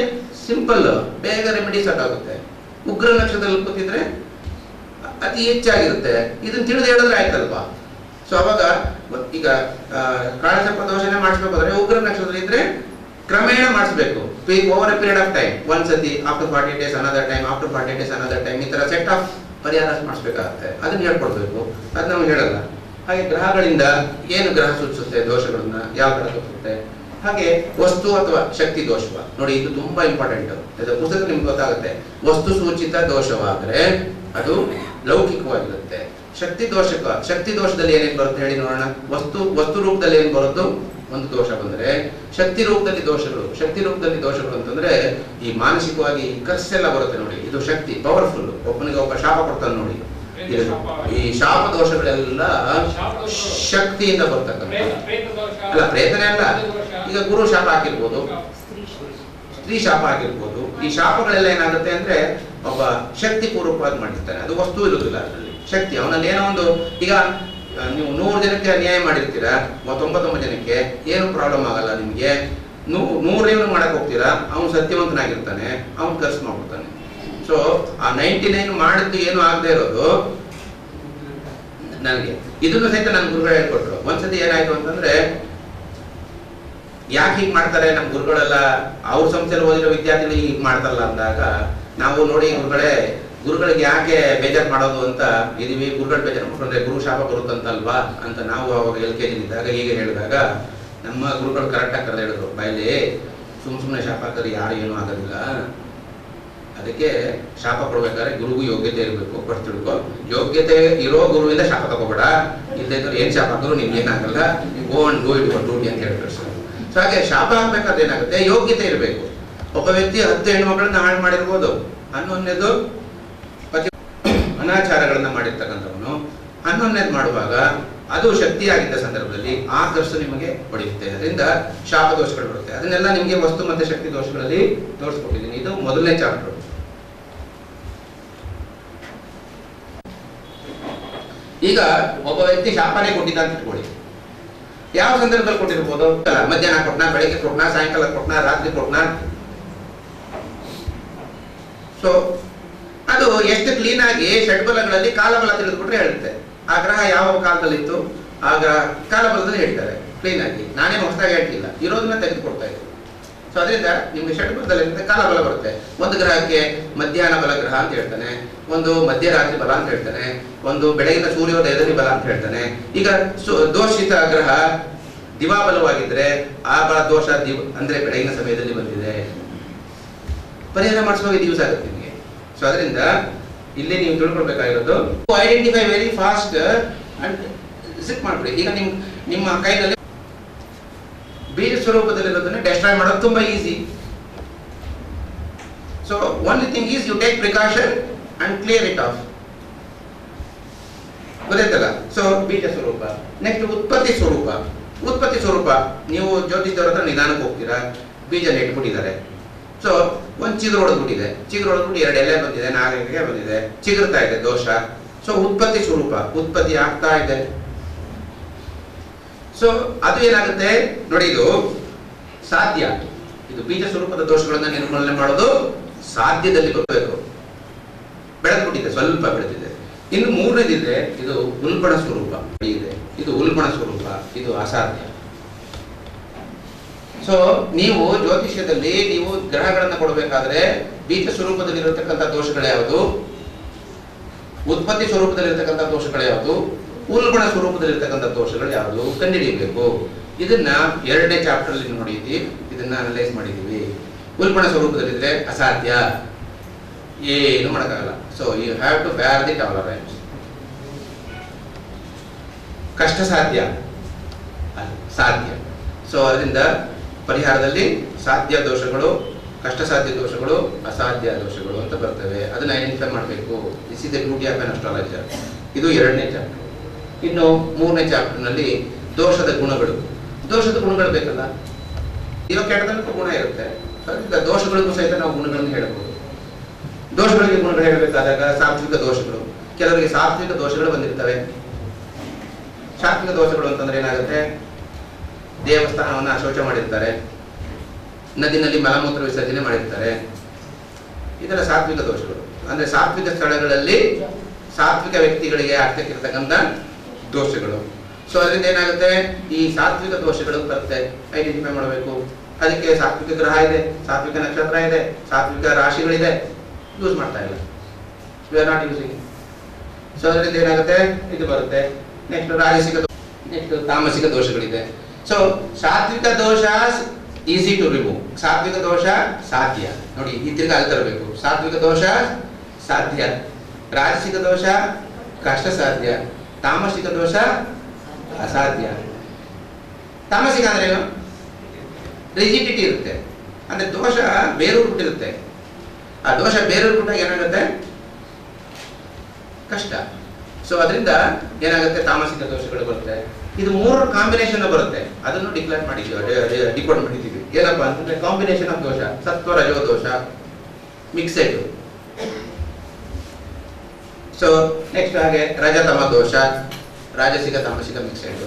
ಸಿಂಪಲ್, ಬೇಗ ರೆಮಿಡಿ ಸ್ಟಾರ್ಟ್ ಆಗುತ್ತೆ. ಉಗ್ರ ನಕ್ಷತ್ರದಲ್ಲಿ ಕೂತಿದ್ರೆ ಅತಿ ಹೆಚ್ಚಾಗಿರುತ್ತೆ. ಇದನ್ನ ತಿಳಿದು ಹೇಳಿದ್ರೆ ಆಯ್ತಲ್ವಾ. ಸೊ ಅವಾಗ ಈಗ ಕಾಳಸರ್ಪ ದೋಷನೇ ಮಾಡಿಸ್ಬೇಕು ಅಂದ್ರೆ ಉಗ್ರ ನಕ್ಷತ್ರ ಇದ್ರೆ ಕ್ರಮೇಣ ಮಾಡಿಸ್ಬೇಕು. Over a period of time, ಒಂದ್ಸತಿ after 40 days another time, after 40 days another time, ಈ ತರ ಸೆಟ್ ಆಫ್ ಪರಿಹಾರ ಮಾಡಿಸ್ಬೇಕಾಗತ್ತೆ. ಅದನ್ನ ಹೇಳ್ಕೊಡ್ಬೇಕು. ಅದು ನಾವು ಹೇಳಲ್ಲ. ಹಾಗೆ ಗ್ರಹಗಳಿಂದ ಏನು ಗ್ರಹ ಸೂಚಿಸುತ್ತೆ ದೋಷಗಳನ್ನ, ಯಾವ ಗ್ರಹ ಸೂಚಿಸುತ್ತೆ. ಹಾಗೆ ವಸ್ತು ಅಥವಾ ಶಕ್ತಿ ದೋಷವ ನೋಡಿ, ಇದು ತುಂಬಾ ಇಂಪಾರ್ಟೆಂಟ್. ಇದು ಪುಸ್ತಕ ನಿಮ್ಗೆ ಗೊತ್ತಾಗುತ್ತೆ. ವಸ್ತು ಸೂಚಿತ ದೋಷವಾದ್ರೆ ಅದು ಲೌಕಿಕವಾಗಿರುತ್ತೆ. ಶಕ್ತಿ ದೋಷದಲ್ಲಿ ಏನೇನು ಬರುತ್ತೆ ಹೇಳಿ ನೋಡೋಣ. ವಸ್ತು ರೂಪದಲ್ಲಿ ಏನ್ ಬರುತ್ತೋ ಒಂದು ದೋಷ ಬಂದ್ರೆ, ಶಕ್ತಿ ರೂಪದಲ್ಲಿ ದೋಷಗಳು ಅಂತಂದ್ರೆ ಈ ಮಾನಸಿಕವಾಗಿ ಕರ್ಸ್ ಎಲ್ಲ ಬರುತ್ತೆ ನೋಡಿ. ಇದು ಶಕ್ತಿ ಪವರ್ಫುಲ್. ಒಬ್ಬನಿಗೆ ಒಬ್ಬ ಶಾಪ ಕೊಡ್ತಾನೆ ನೋಡಿ. ಈ ಶಾಪ ದೋಷಗಳೆಲ್ಲ ಶಕ್ತಿಯಿಂದ ಬರ್ತಕ್ಕಂಥ ಅಲ್ಲ, ಪ್ರೇತನೆ ಅಲ್ಲ. ಈಗ ಗುರು ಶಾಪ ಹಾಕಿರ್ಬೋದು, ಸ್ತ್ರೀ ಶಾಪ ಆಗಿರ್ಬೋದು. ಈ ಶಾಪಗಳೆಲ್ಲ ಏನಾಗುತ್ತೆ ಅಂದ್ರೆ ಒಬ್ಬ ಶಕ್ತಿ ಪೂರ್ವಕವಾಗಿ ಮಾಡಿರ್ತಾನೆ. ಅದು ವಸ್ತು ಇರುವುದಿಲ್ಲ ಅದರಲ್ಲಿ, ಶಕ್ತಿ. ಅವನಲ್ಲಿ ಏನೋ ಒಂದು, ಈಗ ನೀವು 100 ಜನಕ್ಕೆ ನ್ಯಾಯ ಮಾಡಿರ್ತೀರಾ, 99 ಜನಕ್ಕೆ ಏನು ಪ್ರಾಬ್ಲಮ್ ಆಗಲ್ಲ ನಿಮ್ಗೆ. 100 ಮಾಡಕ್ ಹೋಗ್ತೀರಾ, ಅವ್ನು ಸತ್ಯವಂತನಾಗಿರ್ತಾನೆ, ಅವ್ನು ಖರ್ಚು ಮಾಡ್ಬಿಡ್ತಾನೆ. ಸೊ ಆ 99 ಮಾಡಿದ್ದು ಏನು ಆಗದೆ ಇರೋದು ನನಗೆ. ಇದನ್ನು ಸಹಿತ ನನ್ನ ಗುರುಗಳು ಹೇಳ್ಕೊಟ್ರು. ಒಂದ್ಸತಿ ಏನಾಯ್ತು ಅಂತಂದ್ರೆ, ಯಾಕೆ ಹೀಗೆ ಮಾಡ್ತಾರೆ ನಮ್ಮ ಗುರುಗಳೆಲ್ಲ, ಅವ್ರ ಸಂಸ್ಥೆಯಲ್ಲಿ ಓದಿರೋ ವಿದ್ಯಾರ್ಥಿಗಳು ಹೀಗೆ ಮಾಡ್ತಾರಲ್ಲ ಅಂದಾಗ ನಾವು ನೋಡಿ, ಗುರುಗಳಿಗೆ ಯಾಕೆ ಬೇಜಾರು ಮಾಡೋದು ಅಂತ ಇದೀವಿ. ಗುರುಗಳು ಬೇಜಾರು ಮಾಡ್ಕೊಂಡ್ರೆ ಗುರು ಶಾಪ ಬರುತ್ತಂತಲ್ವಾ ಅಂತ ನಾವು ಅವಾಗ LKG ಇದ್ದಾಗ ಹೀಗೆ ಹೇಳಿದಾಗ ನಮ್ಮ ಗುರುಗಳು ಕರೆಕ್ಟಾಗಿ ಕರೆದು ಹೇಳಿದ್ರು, ಬಾಯಲ್ಲಿ ಸುಮ್ಮನೆ ಶಾಪ ಹಾಕಿದ್ರೆ ಯಾರು ಏನೂ ಆಗೋದಿಲ್ಲ. ಅದಕ್ಕೆ ಶಾಪ ಕೊಡ್ಬೇಕಾದ್ರೆ ಗುರುಗೂ ಯೋಗ್ಯತೆ ಇರಬೇಕು. ಫಸ್ಟ್ ತಿಳ್ಕೊ, ಯೋಗ್ಯತೆ ಇರೋ ಗುರುವಿಂದ ಶಾಪ ತಗೋಬೇಡ. ಇಲ್ಲದಿದ್ರೆ ಏನ್ ಶಾಪ ಹಾಕಿದ್ರು ನಿಮ್ಗೆ ಏನಾಗಲ್ಲ, go and do it your duty ಅಂತ ಹೇಳ್ತಾರೆ. ಸೊ ಹಾಗೆ ಶಾಪ ಹಾಕ್ಬೇಕಾದ್ರೆ ಏನಾಗುತ್ತೆ, ಯೋಗ್ಯತೆ ಇರಬೇಕು. ಒಬ್ಬ ವ್ಯಕ್ತಿ 10 ಹೆಣ್ಮಕ್ಳನ್ನ ಹಾಳು ಮಾಡಿರ್ಬೋದು, ಅನ್ನೊಂದೇದು ಅನಾಚಾರಗಳನ್ನ ಮಾಡಿರ್ತಕ್ಕಂಥವನು 11ನೇದು ಮಾಡುವಾಗ ಅದು ಶಕ್ತಿಯಾಗಿದ್ದ ಸಂದರ್ಭದಲ್ಲಿ ಆ ಖರ್ಚು ನಿಮಗೆ ಹೊಡೆಯುತ್ತೆ. ಅದರಿಂದ ಶಾಪ ದೋಷಗಳು ಬರುತ್ತೆ. ಅದನ್ನೆಲ್ಲ ನಿಮಗೆ ವಸ್ತು ಮತ್ತೆ ಶಕ್ತಿ ದೋಷಗಳಲ್ಲಿ ತೋರಿಸ್ಕೊಟ್ಟಿದ್ದೀನಿ. ಇದು ಮೊದಲನೇ ಚಾಪ್ಟರ್. ಈಗ ಒಬ್ಬ ವ್ಯಕ್ತಿ ಶಾಪನೇ ಕೊಟ್ಟಿದ್ದ ಅಂತ ಇಟ್ಕೊಳ್ಳಿ. ಯಾವ ಸಂದರ್ಭದಲ್ಲಿ ಕೊಟ್ಟಿರ್ಬೋದು? ಮಧ್ಯಾಹ್ನ ಕೊಟ್ನಾ, ಬೆಳಿಗ್ಗೆ ಕೊಟ್ನಾ, ಸಾಯಂಕಾಲ ಕೊಟ್ನಾ, ರಾತ್ರಿ ಕೊಟ್ನಾ. ಸೊ ಅದು ಎಷ್ಟು ಕ್ಲೀನ್ ಆಗಿ ಷಡ್ಬಲಗಳಲ್ಲಿ ಕಾಲಬಲ ತಿಳಿದ್ಬಿಟ್ರೆ ಹೇಳುತ್ತೆ ಆ ಗ್ರಹ ಯಾವ ಕಾಲದಲ್ಲಿತ್ತು, ಆ ಗ್ರಹ ಕಾಲಬಲದಲ್ಲಿ ಹೇಳ್ತಾರೆ ಕ್ಲೀನ್ ಆಗಿ. ನಾನೇನು ಹೊಸದಾಗಿ ಹೇಳ್ತಿಲ್ಲ, ಇರೋದನ್ನ ತೆಗೆದುಕೊಡ್ತಾ ಇದ್ದೀನಿ. ಸೊ ಅದರಿಂದ ನಿಮ್ಗೆ ಷಡ್ಬಲದಲ್ಲಿ ಕಾಲಬಲ ಬರುತ್ತೆ. ಒಂದು ಗ್ರಹಕ್ಕೆ ಮಧ್ಯಾಹ್ನ ಬಲ ಗ್ರಹ ಅಂತ ಹೇಳ್ತಾನೆ, ಒಂದು ಮಧ್ಯರಾತ್ರಿ ಬಲ ಅಂತ ಹೇಳ್ತಾನೆ, ಒಂದು ಬೆಳಗಿನ ಸೂರ್ಯೋದಯದಲ್ಲಿ ಬಲ ಅಂತ ಹೇಳ್ತಾನೆ. ಈಗ ದೋಷಿತ ಗ್ರಹ ದಿವಾಬಲವಾಗಿದ್ರೆ ಆ ಬಲ ದೋಷ ಅಂದ್ರೆ ಬೆಳಗಿನ ಸಮಯದಲ್ಲಿ ಬಂದಿದೆ, ಪರಿಹಾರ ಮಾಡಿಸುವಾಗ ದಿವಸ ಆಗುತ್ತೆ ನಿಮಗೆ. ಸೊ ಅದರಿಂದ ಇಲ್ಲಿ ನೀವು ತಿಳ್ಕೊಳ್ಬೇಕಾಗಿರೋದು, identify very fast and sick ಮಾಡ್ಬಿಡಿ. ಈಗ ನಿಮ್ಮ ಕೈನಲ್ಲಿ ಬೀಜ ಸ್ವರೂಪದಲ್ಲಿರೋದನ್ನ ಡೆಸ್ಟ್ರಾಯ್ ಮಾಡೋದು ತುಂಬಾ easy. So only thing is you take precaution and clear it off. ಗೊತ್ತಾಯ್ತಲ್ಲ? ಸೊ ಬೀಜ ಸ್ವರೂಪ. ನೆಕ್ಸ್ಟ್ ಉತ್ಪತ್ತಿ ಸ್ವರೂಪ. ನೀವು ಜ್ಯೋತಿಷದವ್ರ ಹತ್ರ ನಿಧಾನಕ್ಕೆ ಹೋಗ್ತೀರಾ, ಬೀಜ ನೆಟ್ಬಿಟ್ಟಿದ್ದಾರೆ. ಸೊ ಒಂದು ಚಿಗುರು ಹೊಡೆದ್ಬಿಟ್ಟಿದೆ, 2 ಎಲೆ ಬಂದಿದೆ, 4 ಎಲೆಗೆ ಬಂದಿದೆ, ಚಿಗುರ್ತಾ ಇದೆ ದೋಷ. ಸೊ ಉತ್ಪತ್ತಿ ಸ್ವರೂಪ, ಉತ್ಪತ್ತಿ ಆಗ್ತಾ ಇದೆ. ಸೊ ಅದು ಏನಾಗುತ್ತೆ ನೋಡಿ, ಇದು ಸಾಧ್ಯ. ಇದು ಬೀಜ ಸ್ವರೂಪದ ದೋಷಗಳನ್ನ ನಿರ್ಮೂಲನೆ ಮಾಡೋದು ಸಾಧ್ಯದಲ್ಲಿ ಬರಬೇಕು. ಬೆಳೆದ್ಬಿಟ್ಟಿದೆ, ಸ್ವಲ್ಪ ಬೆಳೆದಿದೆ. ಇನ್ನು 3ನೇದಿದೆ, ಇದು ಉಲ್ಬಣ ಸ್ವರೂಪ ಇದೆ. ಇದು ಉಲ್ಬಣ ಸ್ವರೂಪ, ಇದು ಅಸಾಧ್ಯ. ಸೊ ನೀವು ಜ್ಯೋತಿಷ್ಯದಲ್ಲಿ ನೀವು ಗ್ರಹಗಳನ್ನ ಕೊಡಬೇಕಾದ್ರೆ ಬೀಜ ಸ್ವರೂಪದಲ್ಲಿ ಇರತಕ್ಕಂಥ ದೋಷಗಳು ಯಾವುದು, ಉತ್ಪತ್ತಿ ಸ್ವರೂಪದಲ್ಲಿ ಇರತಕ್ಕಂಥ ದೋಷಗಳು ಯಾವುದು, ಉಲ್ಬಣ ಸ್ವರೂಪದಲ್ಲಿ ಇರತಕ್ಕಂಥ ದೋಷಗಳು ಯಾವುದು ಕಂಡುಹಿಡಿಯಬೇಕು. ಇದನ್ನ 2ನೇ ಚಾಪ್ಟರ್ ಅಲ್ಲಿ ನೋಡಿದ್ವಿ, ಇದನ್ನ ಅನಲೈಸ್ ಮಾಡಿದೀವಿ. ಉಲ್ಬಣ ಸ್ವರೂಪದಲ್ಲಿದ್ರೆ ಅಸಾಧ್ಯ, ಏನು ಮಾಡೋಕ್ಕಾಗಲ್ಲ. So you have to bear the tolerance. ಕಷ್ಟ ಸಾಧ್ಯ, ಸಾಧ್ಯ. ಸೊ ಅದರಿಂದ ಪರಿಹಾರದಲ್ಲಿ ಸಾಧ್ಯ ದೋಷಗಳು, ಕಷ್ಟ ಸಾಧ್ಯ ದೋಷಗಳು, ಅಸಾಧ್ಯ ದೋಷಗಳು ಅಂತ ಬರ್ತವೆ. ಅದನ್ನ ಐಡೆಂಟಿಫೈ ಮಾಡಬೇಕು. This is the duty of on astrologer. ಇದು 2ನೇ ಚಾಪ್ಟರ್. ಇನ್ನು 3ನೇ ಚಾಪ್ಟರ್ ನಲ್ಲಿ ದೋಷದ ಗುಣಗಳು. ದೋಷದ ಗುಣಗಳು ಬೇಕಲ್ಲ, ಇರೋ ಕೆಟ್ಟದಕ್ಕೂ ಗುಣ ಇರುತ್ತೆ. ಅದರಿಂದ ದೋಷಗಳಿಗೂ ಸಹಿತ ನಾವು ಗುಣಗಳನ್ನು ಹೇಳಬಹುದು. ದೋಷಗಳಿಗೆ ಗುಣಗಳು ಹೇಳಬೇಕಾದಾಗ ಸಾತ್ವಿಕ ದೋಷಗಳು, ಕೆಲವರಿಗೆ ಸಾತ್ವಿಕ ದೋಷಗಳು ಬಂದಿರ್ತವೆ. ಸಾತ್ವಿಕ ದೋಷಗಳು ಅಂತಂದ್ರೆ ಏನಾಗುತ್ತೆ, ದೇವಸ್ಥಾನವನ್ನು ಅಶೌಚ ಮಾಡಿರ್ತಾರೆ, ನದಿನಲ್ಲಿ ಮಲಮೂತ್ರ ವಿಸರ್ಜನೆ ಮಾಡಿರ್ತಾರೆ. ಇದೆಲ್ಲ ಸಾತ್ವಿಕ ದೋಷಗಳು. ಅಂದ್ರೆ ಸಾತ್ವಿಕ ಸ್ಥಳಗಳಲ್ಲಿ ಸಾತ್ವಿಕ ವ್ಯಕ್ತಿಗಳಿಗೆ ಆಗ್ತಕ್ಕಿರ್ತಕ್ಕಂಥ ದೋಷಗಳು. ಸೊ ಅದರಿಂದ ಏನಾಗುತ್ತೆ, ಈ ಸಾತ್ವಿಕ ದೋಷಗಳು ಬರುತ್ತೆ. ಐಡೆಂಟಿಫೈ ಮಾಡಬೇಕು. ಅದಕ್ಕೆ ಸಾತ್ವಿಕ ಗ್ರಹ ಇದೆ, ಸಾತ್ವಿಕ ನಕ್ಷತ್ರ ಇದೆ, ಸಾತ್ವಿಕ ರಾಶಿಗಳಿದೆ, ಯೂಸ್ ಮಾಡ್ತಾ ಇಲ್ಲ, we are not using. So ಅದರಿಂದ ಏನಾಗುತ್ತೆ, ಇದು ಬರುತ್ತೆ. ನೆಕ್ಸ್ಟ್ ರಾಜಸಿಕ, ನೆಕ್ಸ್ಟ್ ತಾಮಸಿಕ ದೋಷಗಳಿದೆ. ಸೊ ಸಾತ್ವಿಕ ದೋಷ ಈಸಿ ಟು ರಿಮೂವ್. ಸಾತ್ವಿಕ ದೋಷ ಸಾಧ್ಯ. ನೋಡಿ ಈ ತಿರ್ಗ ಅಲ್ಲಿ ತರಬೇಕು. ಸಾತ್ವಿಕ ದೋಷ ಸಾಧ್ಯ, ರಾಜಸಿಕ ದೋಷ ಕಷ್ಟ ಸಾಧ್ಯ, ತಾಮಸಿಕ ದೋಷ ಅಸಾಧ್ಯ. ತಾಮಸಿಕ ಅಂದ್ರೆ ಏನು? ರಿಜಿಡಿಟಿ ಇರುತ್ತೆ, ಅಂದ್ರೆ ದೋಷ ಬೇರೂರು ಬಿಟ್ಟಿರುತ್ತೆ. ಆ ದೋಷ ಬೇರೂರು ಬಿಟ್ಟಾಗ ಏನಾಗುತ್ತೆ? ಕಷ್ಟ. ಸೊ ಅದರಿಂದ ಏನಾಗುತ್ತೆ? ತಾಮಸಿಕ ದೋಷಗಳು ಬರುತ್ತೆ. ಇದು ಮೂರರ ಕಾಂಬಿನೇಷನ್ ಬರುತ್ತೆ, ಅದನ್ನು ಡಿಕ್ಲೇರ್ ಮಾಡಿದ್ದೀವಿ, ಡಿಕೋಡ್ ಮಾಡಿದ್ದೀವಿ. ಏನಪ್ಪಾ ಅಂತಂದ್ರೆ ಕಾಂಬಿನೇಷನ್ ಆಫ್ ದೋಷ, ಸತ್ವ ರಜೋ ದೋಷ ಮಿಕ್ಸೆಡ್. ಸೊ ನೆಕ್ಸ್ಟ್ ಹಾಗೆ ರಜತಮ ದೋಷ, ರಾಜಸಿಕ ತಾಮಸಿಕ ಮಿಕ್ಸೆಡ್.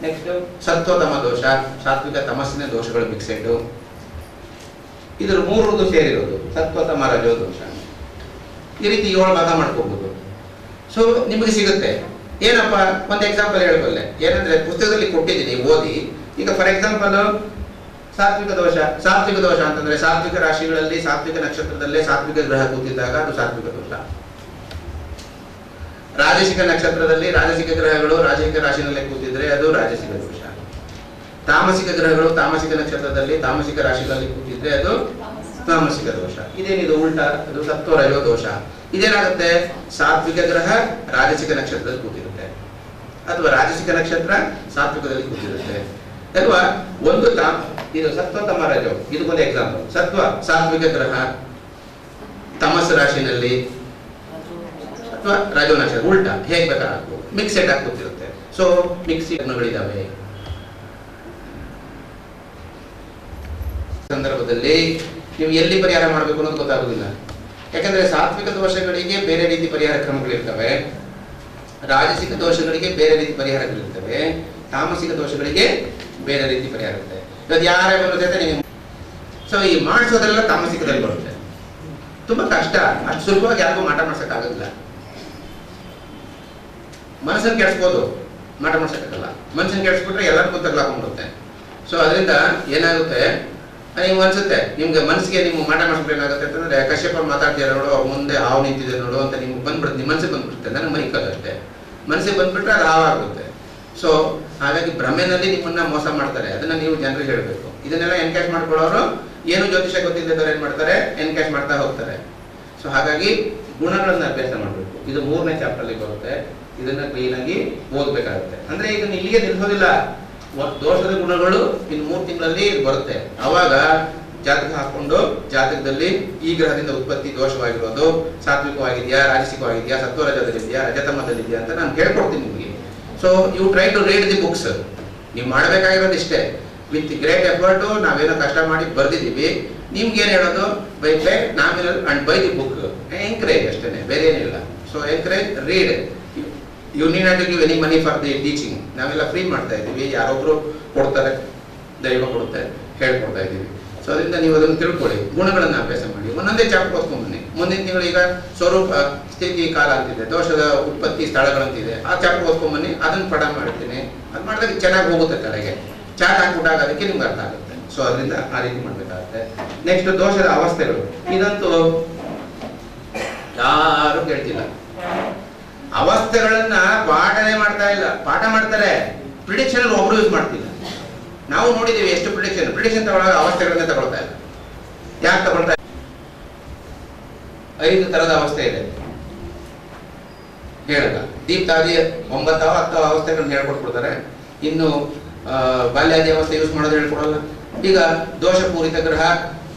ನೆಕ್ಸ್ಟ್ ಸತ್ವತಮ ದೋಷ, ಸಾತ್ವಿಕ ತಮಸ್ಸಿನ ದೋಷಗಳು ಮಿಕ್ಸೆಡ್. ಇದ್ರ ಮೂರದ್ದು ಸೇರಿರೋದು ಸತ್ವತಮ ರಜೋ ದೋಷ. ಈ ರೀತಿ 7 ಭಾಗ ಮಾಡ್ಕೋಬಹುದು. ಸೊ ನಿಮಗೆ ಸಿಗುತ್ತೆ. ಏನಪ್ಪ ಒಂದು ಎಕ್ಸಾಂಪಲ್ ಹೇಳಬಲ್ಲೆ, ಏನಂದ್ರೆ ಪುಸ್ತಕದಲ್ಲಿ ಕೊಟ್ಟಿದ್ದೀನಿ ಓದಿ. ಈಗ ಫಾರ್ ಎಕ್ಸಾಂಪಲ್ ಸಾತ್ವಿಕ ದೋಷ. ಸಾತ್ವಿಕ ದೋಷ ಅಂತಂದ್ರೆ ಸಾತ್ವಿಕ ರಾಶಿಗಳಲ್ಲಿ ಸಾತ್ವಿಕ ನಕ್ಷತ್ರದಲ್ಲೇ ಸಾತ್ವಿಕ ಗ್ರಹ ಕೂತಿದ್ದಾಗ ಅದು ಸಾತ್ವಿಕ ದೋಷ. ರಾಜಸಿಕ ನಕ್ಷತ್ರದಲ್ಲಿ ರಾಜಸಿಕ ಗ್ರಹಗಳು ರಾಜಸಿಕ ರಾಶಿನಲ್ಲೇ ಕೂತಿದ್ರೆ ಅದು ರಾಜಸಿಕ ದೋಷ. ತಾಮಸಿಕ ಗ್ರಹಗಳು ತಾಮಸಿಕ ನಕ್ಷತ್ರದಲ್ಲಿ ತಾಮಸಿಕ ರಾಶಿಗಳಲ್ಲಿ ಕೂತಿದ್ರೆ ಅದು ತಾಮಸಿಕ ದೋಷ. ಇದೇನಿದು ಉಲ್ಟಾ, ಅದು ಸತ್ವ ರಜೋ ದೋಷ. ಇದೇನಾಗುತ್ತೆ? ಸಾತ್ವಿಕ ಗ್ರಹ ರಾಜಸಿಕ ನಕ್ಷತ್ರದಲ್ಲಿ ಕೂತಿರುತ್ತೆ, ಅಥವಾ ರಾಜಸಿಕ ನಕ್ಷತ್ರ ಸಾತ್ವಿಕದಲ್ಲಿ ಕೂತಿರುತ್ತೆ ಅಲ್ವಾ. ಒಂದು ಇದು ಸತ್ವ ತಮ ರಜೋ, ಇದಕ್ಕೊಂದು ಎಕ್ಸಾಂಪಲ್. ಸತ್ವ ಸಾತ್ವಿಕ ಗ್ರಹ ತಮಸ್ ರಾಶಿನಲ್ಲಿ ಅಥವಾ ರಜೋ ನಕ್ಷತ್ರ, ಉಲ್ಟಾ ಹೇಗ್ ಬೇಕಾದ್ರೆ ಹಾಕ್ಬೋದು, ಮಿಕ್ಸೆಡ್ ಆಗಿ ಕೂತಿರುತ್ತೆ. So mixie ಗುಣಗಳಿದಾವೆ. ಸಂದರ್ಭದಲ್ಲಿ ನೀವು ಎಲ್ಲಿ ಪರಿಹಾರ ಮಾಡಬೇಕು ಅನ್ನೋದು ಗೊತ್ತಾಗುದಿಲ್ಲ. ಯಾಕಂದ್ರೆ ಸಾತ್ವಿಕ ದೋಷಗಳಿಗೆ ಬೇರೆ ರೀತಿ ಪರಿಹಾರ ಕ್ರಮಗಳಿರ್ತವೆ, ರಾಜಸಿಕ ದೋಷಗಳಿಗೆ ಬೇರೆ ರೀತಿ ಪರಿಹಾರಗಳಿರ್ತವೆ, ತಾಮಸಿಕ ದೋಷಗಳಿಗೆ ಬೇರೆ ರೀತಿ ಪರಿಹಾರ ಇರುತ್ತೆ. ಇವತ್ತು ಯಾರೇ ಬರೋ ಜೊತೆ ನೀವು ಸೊ ಈ ಮಾಡಿಸೋದ್ರೆಲ್ಲ ತಾಮಸಿಕದಲ್ಲಿ ಬರುತ್ತೆ. ತುಂಬಾ ಕಷ್ಟ, ಅಷ್ಟು ಸುಲಭವಾಗಿ ಯಾರಿಗೂ ಮಾಟ ಮಾಡ್ಸಕ್ಕಾಗೋದಿಲ್ಲ. ಮನಸ್ಸನ್ನು ಕೆಡಿಸ್ಬೋದು, ಮಾಟ ಮಾಡ್ಸಕ್ಕಾಗಲ್ಲ. ಮನಸ್ಸನ್ನು ಕೆಡಿಸ್ಬಿಟ್ರೆ ಎಲ್ಲರಿಗೂ ತಗ್ಲಾಕೊಂಡ್ಬಿಡುತ್ತೆ. ಸೊ ಅದರಿಂದ ಏನಾಗುತ್ತೆ, ನೀವು ಅನ್ಸುತ್ತೆ ನಿಮ್ಗೆ ಮನಸ್ಸಿಗೆ ನೀವು ಮಾಟ ಮಾಡಿಸ್ಬೇಕಾಗುತ್ತೆ ಅಂತಂದ್ರೆ ಕಶ್ಯಪ ಮಾತಾಡ್ತೀರ ನೋಡು, ಅವ್ರ ಮುಂದೆ ಹಾವು ನಿಂತಿದೆ ನೋಡು ಅಂತ ನಿಮ್ಗೆ ಬಂದ್ಬಿಡುತ್ತೆ, ನಿಮ್ಮ ಮನಸ್ಸಿಗೆ ಬಂದ್ಬಿಡುತ್ತೆ. ನನಗೆ ಮೈಕದಷ್ಟೇ ಮನಸ್ಸಿಗೆ ಬಂದ್ಬಿಟ್ರೆ ಅದು ಹಾವಾಗುತ್ತೆ. ಸೊ ಹಾಗಾಗಿ ಭ್ರಮೆನಲ್ಲಿ ನಿಮ್ಮನ್ನ ಮೋಸ ಮಾಡ್ತಾರೆ, ಅದನ್ನ ನೀವು ಜನರಿಗೆ ಹೇಳಬೇಕು. ಇದನ್ನೆಲ್ಲ ಎನ್ಕ್ಯಾಶ್ ಮಾಡ್ಕೊಳ್ಳೋರು ಏನು ಜ್ಯೋತಿಷ ಗೊತ್ತಿಲ್ಲದವ್ರು ಏನ್ ಮಾಡ್ತಾರೆ, ಎನ್ಕ್ಯಾಶ್ ಮಾಡ್ತಾ ಹೋಗ್ತಾರೆ. ಸೊ ಹಾಗಾಗಿ ಗುಣಗಳನ್ನ ಅಭ್ಯಾಸ ಮಾಡಬೇಕು. ಇದು 3ನೇ ಚಾಪ್ಟರ್ ಅಲ್ಲಿ ಬರುತ್ತೆ. ಇದನ್ನ ಕ್ಲೀನ್ ಆಗಿ ಓದ್ಬೇಕಾಗುತ್ತೆ. ಅಂದ್ರೆ ಇದನ್ನ ಇಲ್ಲಿಗೆ ನಿಲ್ಸೋದಿಲ್ಲ, ದೋಷದ ಗುಣಗಳು ಇನ್ನು 3 ತಿಂಗಳಲ್ಲಿ ಬರುತ್ತೆ. ಅವಾಗ ಜಾತಕ ಹಾಕೊಂಡು ಜಾತಕದಲ್ಲಿ ಈ ಗ್ರಹದಿಂದ ಉತ್ಪತ್ತಿ ದೋಷವಾಗಿರೋದು ಸಾತ್ವಿಕವಾಗಿದೆಯಾ, ರಾಜಸಿಕವಾಗಿದೆಯಾ, ಸತ್ವರಜದಲ್ಲಿದೆಯಾ, ರಜತಮದಲ್ಲಿದೆಯಾ ಅಂತ ನಾನು ಹೇಳ್ಕೊಡ್ತೀನಿ ನಿಮಗೆ. So you try to read the books. ನೀವು ಮಾಡಬೇಕಾಗಿರೋದು ಇಷ್ಟೇ, ವಿತ್ ಗ್ರೇಟ್ ಎಫರ್ಟ್ ನಾವೇನೋ ಕಷ್ಟ ಮಾಡಿ ಬರ್ದಿದ್ದೀವಿ. ನಿಮ್ಗೆ ಏನ್ ಹೇಳೋದು, by play nominal and by the book, encourage ಅಷ್ಟೇನೆ, ಬೇರೆ ಏನಿಲ್ಲ. So encourage, read. You need not to give any money for the teaching. ನಾವೆಲ್ಲ ಫ್ರೀ ಮಾಡ್ತಾ ಇದ್ದೀವಿ, ಯಾರೊಬ್ರು ಕೊಡ್ತಾರೆ, ದೈವ ಕೊಡುತ್ತೆ, ಹೇಳ್ಕೊಡ್ತಾ ಇದ್ದೀವಿ. ಸೊ ಅದರಿಂದ ನೀವು ಅದನ್ನು ತಿಳ್ಕೊಳ್ಳಿ, ಗುಣಗಳನ್ನು ಅಭ್ಯಾಸ ಮಾಡಿ. ಒಂದೊಂದೇ ಚಾಪ್ಟರ್ ಓದ್ಕೊಂಡ್ಬನ್ನಿ. ಮುಂದಿನ ತಿಂಗಳು ಈಗ ಸ್ವರೂಪ ಸ್ಥಿತಿ ಕಾಲ ಅಂತಿದೆ, ದೋಷದ ಉತ್ಪತ್ತಿ ಸ್ಥಳಗಳಂತಿದೆ, ಆ ಚಾಪ್ಟರ್ ಓದ್ಕೊಂಡ್ಬನ್ನಿ. ಅದನ್ನು ಪಠ ಮಾಡ್ತೀನಿ. ಅದು ಮಾಡಿದಾಗ ಚೆನ್ನಾಗಿ ಹೋಗುತ್ತೆ ತಲೆಗೆ. ಚಾಟ್ ಹಾಕ್ಬಿಟ್ಟಾಗ ಅದಕ್ಕೆ ನಿಮ್ಗೆ ಅರ್ಥ ಆಗುತ್ತೆ. ಸೊ ಅದರಿಂದ ಆ ರೀತಿ ಮಾಡ್ಬೇಕಾಗುತ್ತೆ. ನೆಕ್ಸ್ಟ್ ದೋಷದ ಅವಸ್ಥೆಗಳು. ಇದಂತೂ ಯಾರು ಕೇಳ್ತಿಲ್ಲ. ಅವಸ್ಥೆಗಳನ್ನ ಪಾಠನೇ ಮಾಡ್ತಾ ಇಲ್ಲ, ಪಾಠ ಮಾಡ್ತಾರೆ, ಪ್ರಿಡಿಕ್ಷನ್ ಒಬ್ರು ಯೂಸ್ ಮಾಡ್ತಿಲ್ಲ. ನಾವು ನೋಡಿದೀವಿ ಎಷ್ಟು ಪ್ರಿಡಿಕ್ಷನ್ ತಗೊಳ್ಳೋದು ಅವಸ್ಥೆಗಳನ್ನೇ ತಗೊಳ್ತಾ ಇಲ್ಲ. ಯಾಕೆ ತಗೊಳ್ತಾ ಇಲ್ಲ? 5 ತರದ ಅವಸ್ಥೆ ಇದೆ ಹೇಳಲ್ಲ. ದೀಪ್ತಾದಿ 9 10 ಅವಸ್ಥೆಗಳನ್ನ ಹೇಳ್ಕೊಟ್ಬಿಡ್ತಾರೆ. ಇನ್ನು ಬಾಲ್ಯಾದಿ ಅವಸ್ಥೆ ಯೂಸ್ ಮಾಡೋದು ಹೇಳ್ಕೊಡಲ್ಲ. ಈಗ ದೋಷಪೂರಿತ ಗ್ರಹ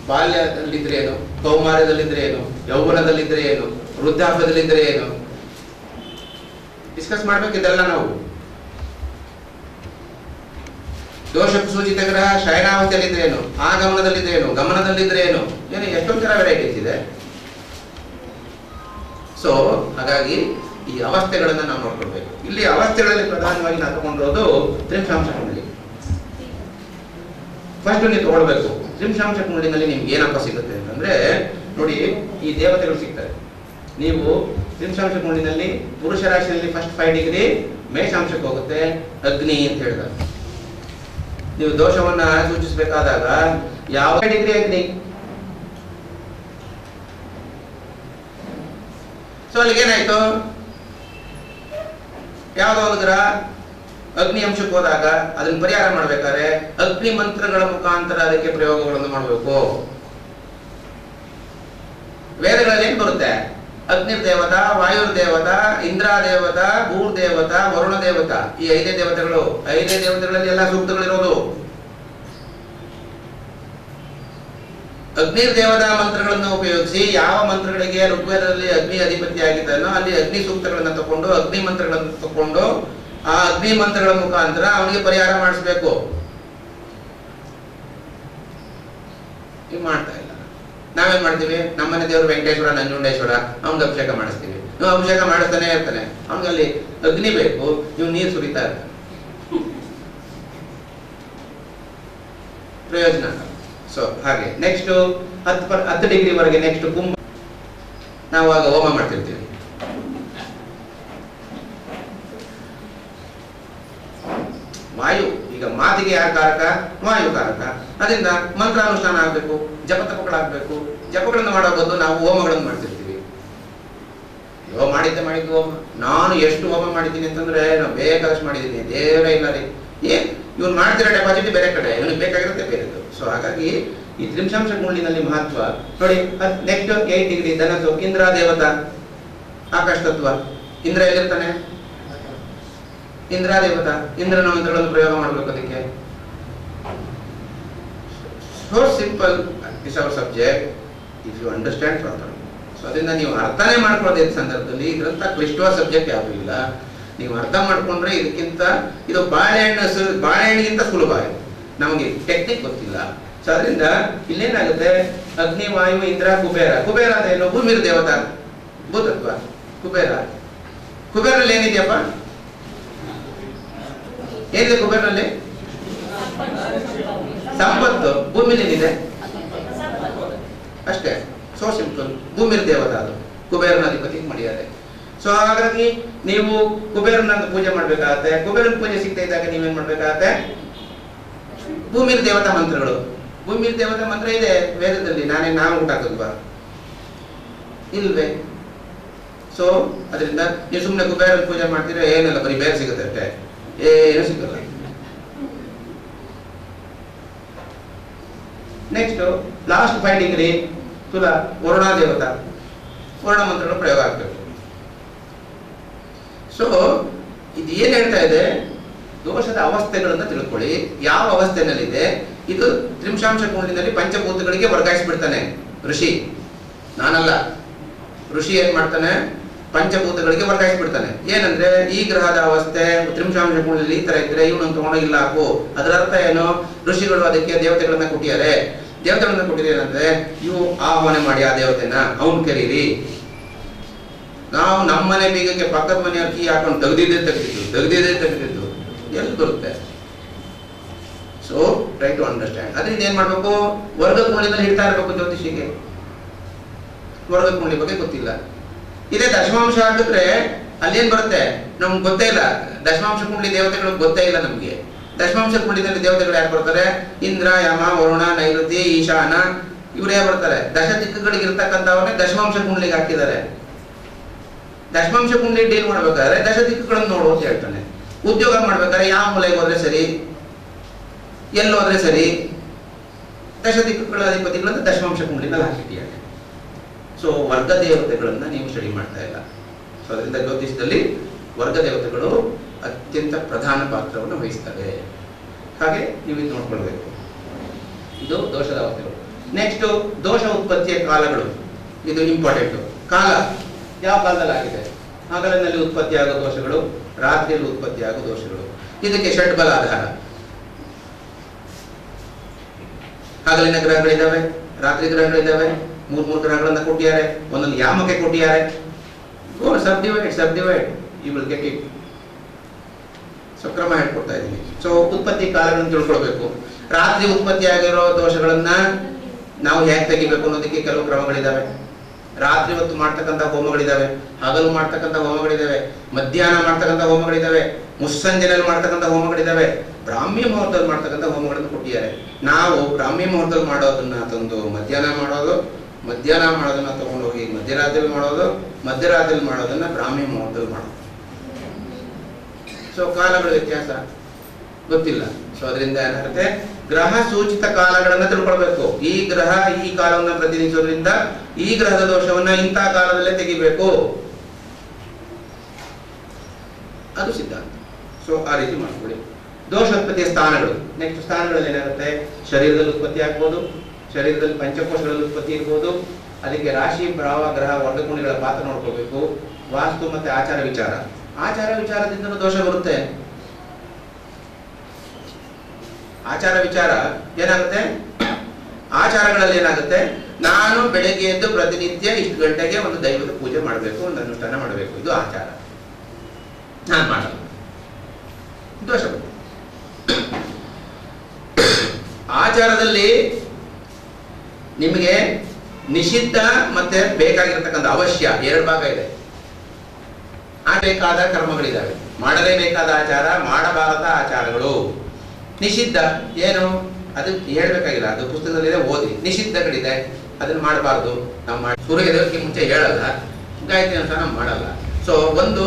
ಬಾಲ್ಯದಲ್ಲಿದ್ರೆ ಏನು, ಕೌಮಾರ್ಯದಲ್ಲಿದ್ರೆ ಏನು, ಯೌವನದಲ್ಲಿದ್ರೆ ಏನು, ವೃದ್ಧಾಪ್ಯದಲ್ಲಿದ್ರೆ ಏನು ಡಿಸ್ಕಸ್ ಮಾಡ್ಬೇಕಿದ್ದೆಲ್ಲ ನಾವು. ದೋಷ ಸೂಚಿತ ಗ್ರಹ ಶಯನಾವಸ್ಥೆಯಲ್ಲಿದ್ರೆ ಏನು, ಆಗಮನದಲ್ಲಿದ್ರೆ ಏನು, ಗಮನದಲ್ಲಿದ್ರೆ ಏನು, ಎಷ್ಟೊಂದು ತರ ವೆರೈಟೀಸ್ ಇದೆ. ಸೊ ಹಾಗಾಗಿ ಈ ಅವಸ್ಥೆಗಳನ್ನ ನಾವು ನೋಡ್ಕೊಳ್ಬೇಕು. ಇಲ್ಲಿ ಅವಸ್ಥೆಗಳಲ್ಲಿ ಪ್ರಧಾನವಾಗಿ ನಾವು ತಗೊಂಡಿರೋದು ತ್ರಿಂಶಾಂಶ ಕುಂಡಲಿ. ಫಸ್ಟ್ ನೀವು ತಗೊಳ್ಬೇಕು. ತ್ರಿಂಶಾಂಶ ಕುಂಡಲಿನಲ್ಲಿ ನಿಮ್ಗೆ ಏನಪ್ಪ ಸಿಗುತ್ತೆ ಅಂತಂದ್ರೆ, ನೋಡಿ ಈ ದೇವತೆಗಳು ಸಿಗ್ತಾರೆ. ನೀವು ತ್ರಿಂಶಾಂಶ ಕುಂಡಲಿನಲ್ಲಿ ಪುರುಷ ರಾಶಿಯಲ್ಲಿ ಫಸ್ಟ್ 5 ಡಿಗ್ರಿ ಮೇಷಾಂಶಕ್ಕೆ ಹೋಗುತ್ತೆ, ಅಗ್ನಿ ಅಂತ ಹೇಳಿದಾಗ. ನೀವು ದೋಷವನ್ನ ಸೂಚಿಸಬೇಕಾದಾಗ ಯಾವ ಡಿಗ್ರಿ ಅಗ್ನಿ. ಸೊ ಅಲ್ಲಿಗೇನಾಯ್ತು, ಯಾವುದೋ ಒಂದು ಗ್ರಹ ಅಗ್ನಿ ಅಂಶಕ್ಕೆ ಹೋದಾಗ ಅದನ್ನ ಪರಿಹಾರ ಮಾಡ್ಬೇಕಾದ್ರೆ ಅಗ್ನಿ ಮಂತ್ರಗಳ ಮುಖಾಂತರ ಅದಕ್ಕೆ ಪ್ರಯೋಗಗಳನ್ನು ಮಾಡಬೇಕು. ವೇದಗಳಲ್ಲಿ ಏನ್ ಬರುತ್ತೆ? ಅಗ್ನಿರ್ದೇವತಾ, ವಾಯುರ್ದೇವತಾ, ಇಂದ್ರಾದೇವತಾ, ಭೂರ್ದೇವತಾ, ವರುಣ ದೇವತಾ, ಈ 5 ದೇವತೆಗಳು. 5 ದೇವತೆಗಳಲ್ಲಿ ಎಲ್ಲ ಸೂಕ್ತಗಳಿರೋದು. ಅಗ್ನಿರ್ದೇವತಾ ಮಂತ್ರಗಳನ್ನು ಉಪಯೋಗಿಸಿ ಯಾವ ಮಂತ್ರಗಳಿಗೆ ಋಗ್ವೇದದಲ್ಲಿ ಅಗ್ನಿ ಅಧಿಪತಿ ಆಗಿದ್ದಾನೋ ಅಲ್ಲಿ ಅಗ್ನಿ ಸೂಕ್ತಗಳನ್ನ ತಕೊಂಡು, ಅಗ್ನಿ ಮಂತ್ರಗಳನ್ನು ತಕೊಂಡು ಆ ಅಗ್ನಿ ಮಂತ್ರಗಳ ಮುಖಾಂತರ ಅವನಿಗೆ ಪರಿಹಾರ ಮಾಡಿಸ್ಬೇಕು. ಈಗ ಮಾಡ್ತಾ ಇಲ್ಲ. ನಾವೇನ್ ಮಾಡ್ತೀವಿ? ನಮ್ಮನೆ ದೇವರು ವೆಂಕಟೇಶ್ವರ, ನಂಜುಂಡೇಶ್ವರ, ಅವನಿಗೆ ಅಭಿಷೇಕ ಮಾಡಿಸ್ತೀವಿ. ನಾವು ಅಭಿಷೇಕ ಮಾಡಿಸ್ತಾನೆ ಇರ್ತಾನೆ, ಅವನಿಗಲ್ಲಿ ಅಗ್ನಿ ಬೇಕು, ನೀವು ನೀರು ಸುರಿತಾ ಇರ್ತಾನೆ, ಪ್ರಯೋಜನ. ಸೊ ಹಾಗೆ ನೆಕ್ಸ್ಟ್ 10 ಡಿಗ್ರಿ ವರೆಗೆ ನೆಕ್ಸ್ಟ್ ಕುಂಭ. ನಾವು ಆಗ ಹೋಮ ಮಾಡ್ತಿರ್ತೀವಿ. ವಾಯು, ಈಗ ಮಾತಿಗೆ ಯಾರು ಕಾರಕ? ವಾಯು ಕಾರಕ. ಅದರಿಂದ ಮಂತ್ರಾನುಷ್ಠಾನ ಆಗ್ಬೇಕು, ಜಪತಪಗಳಾಗಬೇಕು. ಜಪಗಳನ್ನು ಮಾಡೋ ಬದಲು ನಾವು ಹೋಮಗಳನ್ನು ಮಾಡ್ತಿರ್ತೀವಿ. ಮಾಡಿದ್ದು ಹೋಮ. ನಾನು ಎಷ್ಟು ಹೋಮ ಮಾಡಿದ್ದೀನಿ ಅಂತಂದ್ರೆ ನಾವು ಬೇಕಾದಷ್ಟು ಮಾಡಿದ್ದೀನಿ, ದೇವರೇ ಇಲ್ಲ ರೀ. ಇವ್ನು ಮಾಡ್ತಿರೋ ಡೆಪಾಸಿಟ್ ಬೇರೆ ಕಡೆ, ಇವನಿಗೆ ಬೇಕಾಗಿರುತ್ತೆ ಬೇರೆದು. ಸೊ ಹಾಗಾಗಿ ಈ ತ್ರಿಂಶಾಂಶ ಕುಂಡಲಿನಲ್ಲಿ ಮಹತ್ವ ನೋಡಿ. ನೆಕ್ಸ್ಟ್ 8 ಡಿಗ್ರಿ ಧನಸ್ಸು, ಇಂದ್ರ ದೇವತಾ, ಆಕಾಶ ತತ್ವ. ಇಂದ್ರ ಎಲ್ಲಿರ್ತಾನೆ? ಇಂದ್ರ ದೇವತಾ. ಇಂದ್ರನ ಮಂತ್ರಗಳನ್ನು ಪ್ರಯೋಗ ಮಾಡಬೇಕು ಅದಕ್ಕೆ. So simple is our subject if you understand properly. So ಅದರಿಂದ ನೀವು ಅರ್ಥನೇ ಮಾಡ್ಕೊಳ್ಳೋದೇ ಸಂದರ್ಭದಲ್ಲಿ ಇದರಂತ ಕ್ಲಿಷ್ಟವಾದ ಸಬ್ಜೆಕ್ಟ್ ಯಾವುದೂ ಇಲ್ಲ. ನೀವು ಅರ್ಥ ಮಾಡ್ಕೊಂಡ್ರೆ ಇದಕ್ಕಿಂತ ಇದು ಬಾಳೆಹಣ್ಣಿಗಿಂತ ಸುಲಭ ಆಗಿದೆ. ನಮಗೆ ಟೆಕ್ನಿಕ್ ಗೊತ್ತಿಲ್ಲ. ಸೊ ಅದರಿಂದ ಇಲ್ಲೇನಾಗುತ್ತೆ? ಅಗ್ನಿ, ವಾಯು, ಇಂದ್ರ, ಕುಬೇರ. ಕುಬೇರ ಅದೇನು? ಭೂಮಿರ್ ದೇವತಾ, ಭೂತತ್ವ. ಕುಬೇರ, ಕುಬೇರಲ್ಲಿ ಏನಿದೆಯಪ್ಪ? ಏನಿದೆ ಕುಬೇರಲ್ಲಿ? ಸಂಪತ್ತು. ಭೂಮಿಲಿ ಏನಿದೆ? ಅಷ್ಟೇ. So simple. ಭೂಮಿರ್ ದೇವತಾ ಅದು ಕುಬೇರನ ಅಧಿಪತಿ ಮಾಡಿದ್ದಾರೆ. ಸೊ ಹಾಗಾಗಿ ನೀವು ಕುಬೇರನ ಪೂಜೆ ಮಾಡ್ಬೇಕಾಗತ್ತೆ. ಕುಬೇರನ ಪೂಜೆ ಸಿಗ್ತಾ ಇದ್ದಾಗ ನೀವೇನ್ ಮಾಡ್ಬೇಕಾಗತ್ತೆ? ಭೂಮಿರ್ ದೇವತಾ ಮಂತ್ರಗಳು. ಭೂಮಿರ್ ದೇವತಾ ಮಂತ್ರ ಇದೆ ವೇದದಲ್ಲಿ. ನಾವು ಹುಟ್ಟಾಕಲ್ವಾ? ಇಲ್ವೇ? ಸೊ ಅದರಿಂದ ನೀವು ಸುಮ್ಮನೆ ಕುಬೇರನ ಪೂಜೆ ಮಾಡ್ತೀರಾ, ಏನಿಲ್ಲ, ಬರೀ ಬೇರೆ ಸಿಗುತ್ತೆ ಅಷ್ಟೇ, ಏನು ಸಿಗಲ್ಲ. ನೆಕ್ಸ್ಟ್ ಲಾಸ್ಟ್ 5 ಡಿಗ್ರಿ ತುಲಾ, ವರುಣ ದೇವತಾ. ವರುಣ ಮಂತ್ರಗಳು ಪ್ರಯೋಗ ಆಗ್ಬೇಕು. ಸೊ ಇದು ಏನ್ ಹೇಳ್ತಾ ಇದೆ? ದೋಷದ ಅವಸ್ಥೆಗಳನ್ನ ತಿಳ್ಕೊಳ್ಳಿ. ಯಾವ ಅವಸ್ಥೆನಲ್ಲಿದೆ ಇದು? ತ್ರಿಂಶಾಂಶ ಕುಂಡಲಿನಲ್ಲಿ ಪಂಚಭೂತಗಳಿಗೆ ವರ್ಗಾಯಿಸ್ಬಿಡ್ತಾನೆ ಋಷಿ, ನಾನಲ್ಲ. ಋಷಿ ಏನ್ ಮಾಡ್ತಾನೆ? ಪಂಚಭೂತಗಳಿಗೆ ವರ್ಗಾಯಿಸ್ಬಿಡ್ತಾನೆ. ಏನಂದ್ರೆ ಈ ಗ್ರಹದ ಅವಸ್ಥೆ ತ್ರಿಂಶಾಂಶ ಕುಂಡಲಿ ಈ ತರ ಇದ್ರೆ ಇವನು ತಗೊಂಡೋಗಿಲ್ಲ ಹಾಕು. ಅದರ ಅರ್ಥ ಏನು? ಋಷಿಗಳು ಅದಕ್ಕೆ ದೇವತೆಗಳನ್ನ ಕೊಟ್ಟಿದ್ದಾರೆ. ದೇವತೆಗಳನ್ನ ಕೊಟ್ಟಿದ್ದಾರೆ ಏನಂದ್ರೆ, ಇವು ಆಹ್ವಾನ ಮಾಡಿ ಆ ದೇವತೆನ ಅವನ್ ಕರೀರಿ. ನಾವು ನಮ್ಮನೆ ಬೀಗಕ್ಕೆ ಪಕ್ಕದ ಮನೆ ಕೀ ಹಾಕೊಂಡು ತೆಗೆದಿದ್ದು ಎಲ್ಲಿ ಬರುತ್ತೆ? So try to understand. ಅದರಿಂದ ಏನ್ ಮಾಡ್ಬೇಕು? ವರ್ಗ ಕುಂಡಲಿನಲ್ಲಿ ಹಿಡ್ತಾ ಇರ್ಬೇಕು ಜ್ಯೋತಿಷಿಗೆ. ವರ್ಗ ಕುಂಡಲಿ ಬಗ್ಗೆ ಗೊತ್ತಿಲ್ಲ. ಇದೇ ದಶಮಾಂಶ ಹಾಕಿದ್ರೆ ಅಲ್ಲೇನ್ ಬರುತ್ತೆ ನಮ್ಗೆ ಗೊತ್ತೇ ಇಲ್ಲ. ದಶಮಾಂಶ ಕುಂಡಲಿ ದೇವತೆಗಳು ಗೊತ್ತೇ ಇಲ್ಲ ನಮ್ಗೆ. ದಶಮಾಂಶ ಕುಂಡಲಿನಲ್ಲಿ ದೇವತೆಗಳು ಯಾರು ಬರ್ತಾರೆ? ಇಂದ್ರ, ಯಮ, ವರುಣ, ನೈಋತಿ, ಈಶಾನ, ಇವರೇ ಬರ್ತಾರೆ. ದಶ ದಿಕ್ಕುಗಳಿಗೆ ಇರ್ತಕ್ಕಂಥವನ್ನೇ ದಶಮಾಂಶ ಕುಂಡಲಿಗೆ ಹಾಕಿದ್ದಾರೆ. ದಶಮಾಂಶ ಕುಂಡಲಿ ಡೀಲ್ ಮಾಡ್ಬೇಕಾದ್ರೆ ದಶ ದಿಕ್ಕುಗಳನ್ನು ನೋಡು ಅಂತ ಹೇಳ್ತಾನೆ. ಉದ್ಯೋಗ ಮಾಡ್ಬೇಕಾದ್ರೆ ಯಾವ ಮೂಲೆಗೆ ಹೋದ್ರೆ ಸರಿ, ಎಲ್ಲಿ ಹೋದ್ರೆ ಸರಿ, ದಶ ದಿಕ್ಕುಗಳ ಅಧಿಪತಿಗಳನ್ನ ದಶಮಾಂಶ ಕುಂಡಲಿನಲ್ಲಿ ಹಾಕಿಟ್ಟಿದ್ದಾರೆ. ಸೊ ವರ್ಗ ದೇವತೆಗಳನ್ನ ನೀವು ಸ್ಟಡಿ ಮಾಡ್ತಾ ಇಲ್ಲ. ಸೊ ಅದರಿಂದ ಜ್ಯೋತಿಷದಲ್ಲಿ ವರ್ಗ ದೇವತೆಗಳು ಅತ್ಯಂತ ಪ್ರಧಾನ ಪಾತ್ರವನ್ನು ವಹಿಸ್ತವೆ. ಹಾಗೆ ನೀವು ಇದು ನೋಡ್ಕೊಳ್ಬೇಕು. ಇದು ದೋಷದ ಅವಸ್ಥೆಗಳು. ನೆಕ್ಸ್ಟ್ ದೋಷ ಉತ್ಪತ್ತಿಯ ಕಾಲಗಳು. ಇದು ಇಂಪಾರ್ಟೆಂಟ್. ಕಾಲ ಯಾವ ಕಾಲದಲ್ಲಿ ಆಗಿದೆ? ಹಗಲಿನಲ್ಲಿ ಉತ್ಪತ್ತಿಯಾಗೋ ದೋಷಗಳು, ರಾತ್ರಿಯಲ್ಲಿ ಉತ್ಪತ್ತಿಯಾಗೋ ದೋಷಗಳು. ಇದಕ್ಕೆ ಷಡ್ಬಲ ಆಧಾರ. ಹಗಲಿನ ಗ್ರಹಗಳಿದ್ದಾವೆ, ರಾತ್ರಿ ಗ್ರಹಗಳಿದ್ದಾವೆ. 3 ಗ್ರಹಗಳನ್ನ ಕೊಟ್ಟಿದ್ದಾರೆ, ಒಂದೊಂದು ಯಾಮಕ್ಕೆ ಕೊಟ್ಟಿದ್ದಾರೆ. Subdivide you will get it. So ಕ್ರಮ ಹೇಳ್ಕೊಡ್ತಾ ಇದ್ದೀನಿ. ಸೊ ಉತ್ಪತ್ತಿ ಕಾಲಗಳನ್ನು ತಿಳ್ಕೊಳ್ಬೇಕು. ರಾತ್ರಿ ಉತ್ಪತ್ತಿ ಆಗಿರೋ ದೋಷಗಳನ್ನ ನಾವು ಹೇಗೆ ತೆಗಿಬೇಕು ಅನ್ನೋದಕ್ಕೆ ಕೆಲವು ಕ್ರಮಗಳಿದ್ದಾವೆ. ರಾತ್ರಿ ಹೊತ್ತು ಮಾಡ್ತಕ್ಕಂಥ ಹೋಮಗಳಿದ್ದಾವೆ, ಹಗಲು ಮಾಡ್ತಕ್ಕಂಥ ಹೋಮಗಳಿದ್ದಾವೆ, ಮಧ್ಯಾಹ್ನ ಮಾಡ್ತಕ್ಕಂಥ ಹೋಮಗಳಿದ್ದಾವೆ, ಮುಸ್ಸಂಜೆನಲ್ಲಿ ಮಾಡ್ತಕ್ಕಂಥ ಹೋಮಗಳಿದ್ದಾವೆ, ಬ್ರಾಹ್ಮಿ ಮುಹೂರ್ತದಲ್ಲಿ ಮಾಡ್ತಕ್ಕಂಥ ಹೋಮಗಳನ್ನು ಕೊಟ್ಟಿದ್ದಾರೆ. ನಾವು ಬ್ರಾಹ್ಮಿ ಮುಹೂರ್ತದಲ್ಲಿ ಮಾಡೋದನ್ನ ತಂದು ಮಧ್ಯಾಹ್ನ ಮಾಡೋದನ್ನ ತಗೊಂಡೋಗಿ ಮಧ್ಯರಾತ್ರಿಯಲ್ಲಿ ಮಾಡೋದು, ಮಧ್ಯರಾತ್ರಿಯಲ್ಲಿ ಮಾಡೋದನ್ನ ಬ್ರಾಹ್ಮಿ ಮುಹೂರ್ತದಲ್ಲಿ ಮಾಡೋದು. ಸೊ ಕಾಲಗಳ ವ್ಯತ್ಯಾಸ ಗೊತ್ತಿಲ್ಲ. ಸೊ ಅದರಿಂದ ಏನಾಗುತ್ತೆ, ಗ್ರಹ ಸೂಚಿತ ಕಾಲಗಳನ್ನ ತಿಳ್ಕೊಳ್ಬೇಕು. ಈ ಗ್ರಹ ಈ ಕಾಲವನ್ನ ಪ್ರತಿನಿಧಿಸೋದ್ರಿಂದ ಈ ಗ್ರಹದ ದೋಷವನ್ನ ಇಂಥ ಕಾಲದಲ್ಲೇ ತೆಗಿಬೇಕು, ಅದು ಸಿದ್ಧಾಂತ. ಸೊ ಆ ರೀತಿ ಮಾಡ್ಕೊಳ್ಳಿ. ದೋಷೋತ್ಪತ್ತಿಯ ಸ್ಥಾನಗಳು. ನೆಕ್ಸ್ಟ್ ಸ್ಥಾನಗಳಲ್ಲಿ ಏನಾಗುತ್ತೆ, ಶರೀರದಲ್ಲಿ ಉತ್ಪತ್ತಿ ಆಗ್ಬೋದು, ಶರೀರದಲ್ಲಿ ಪಂಚಕೋಶಗಳಲ್ಲಿ ಉತ್ಪತ್ತಿ ಇರ್ಬೋದು. ಅದಕ್ಕೆ ರಾಶಿ ಭಾವ ಗ್ರಹ ವರ್ಗಗುಣಿಗಳ ಪಾತ್ರ ನೋಡ್ಕೋಬೇಕು. ವಾಸ್ತು ಮತ್ತೆ ಆಚಾರ ವಿಚಾರ. ಆಚಾರ ವಿಚಾರದಿಂದಲೂ ದೋಷ ಬರುತ್ತೆ. ಆಚಾರ ವಿಚಾರ ಏನಾಗುತ್ತೆ, ಆಚಾರಗಳಲ್ಲಿ ಏನಾಗುತ್ತೆ, ನಾನು ಬೆಳಗ್ಗೆ ಎದ್ದು ಪ್ರತಿನಿತ್ಯ ಇಷ್ಟು ಗಂಟೆಗೆ ಒಂದು ದೈವದ ಪೂಜೆ ಮಾಡಬೇಕು, ಒಂದು ಅನುಷ್ಠಾನ ಮಾಡಬೇಕು, ಇದು ಆಚಾರ. ನಾನು ಮಾಡಲ್ಲ, ದೋಷ ಬರುತ್ತೆ. ಆಚಾರದಲ್ಲಿ ನಿಮಗೆ ನಿಷಿದ್ಧ ಮತ್ತೆ ಬೇಕಾಗಿರತಕ್ಕಂಥ ಅವಶ್ಯ ಎರಡು ಭಾಗ ಇದೆ. ಬೇಕಾದ ಕರ್ಮಗಳಿದ್ದಾವೆ, ಮಾಡಲೇಬೇಕಾದ ಆಚಾರ, ಮಾಡಬಾರದ ಆಚಾರಗಳು. ನಿಷಿದ್ಧ ಏನು, ಅದು ಹೇಳ್ಬೇಕಾಗಿಲ್ಲ, ಅದು ಪುಸ್ತಕದಲ್ಲಿದೆ, ಓದಿ. ನಿಷಿದ್ಧಗಳಿದೆ, ಅದನ್ನ ಮಾಡಬಾರ್ದು. ನಾವು ಸೂರ್ಯೋದಯಕ್ಕೆ ಮುಂಚೆ ಹೇಳಲ್ಲ, ಗಾಯತ್ರಿ ಅನುಷ್ಠಾನ ಮಾಡಲ್ಲ. ಸೊ ಒಂದು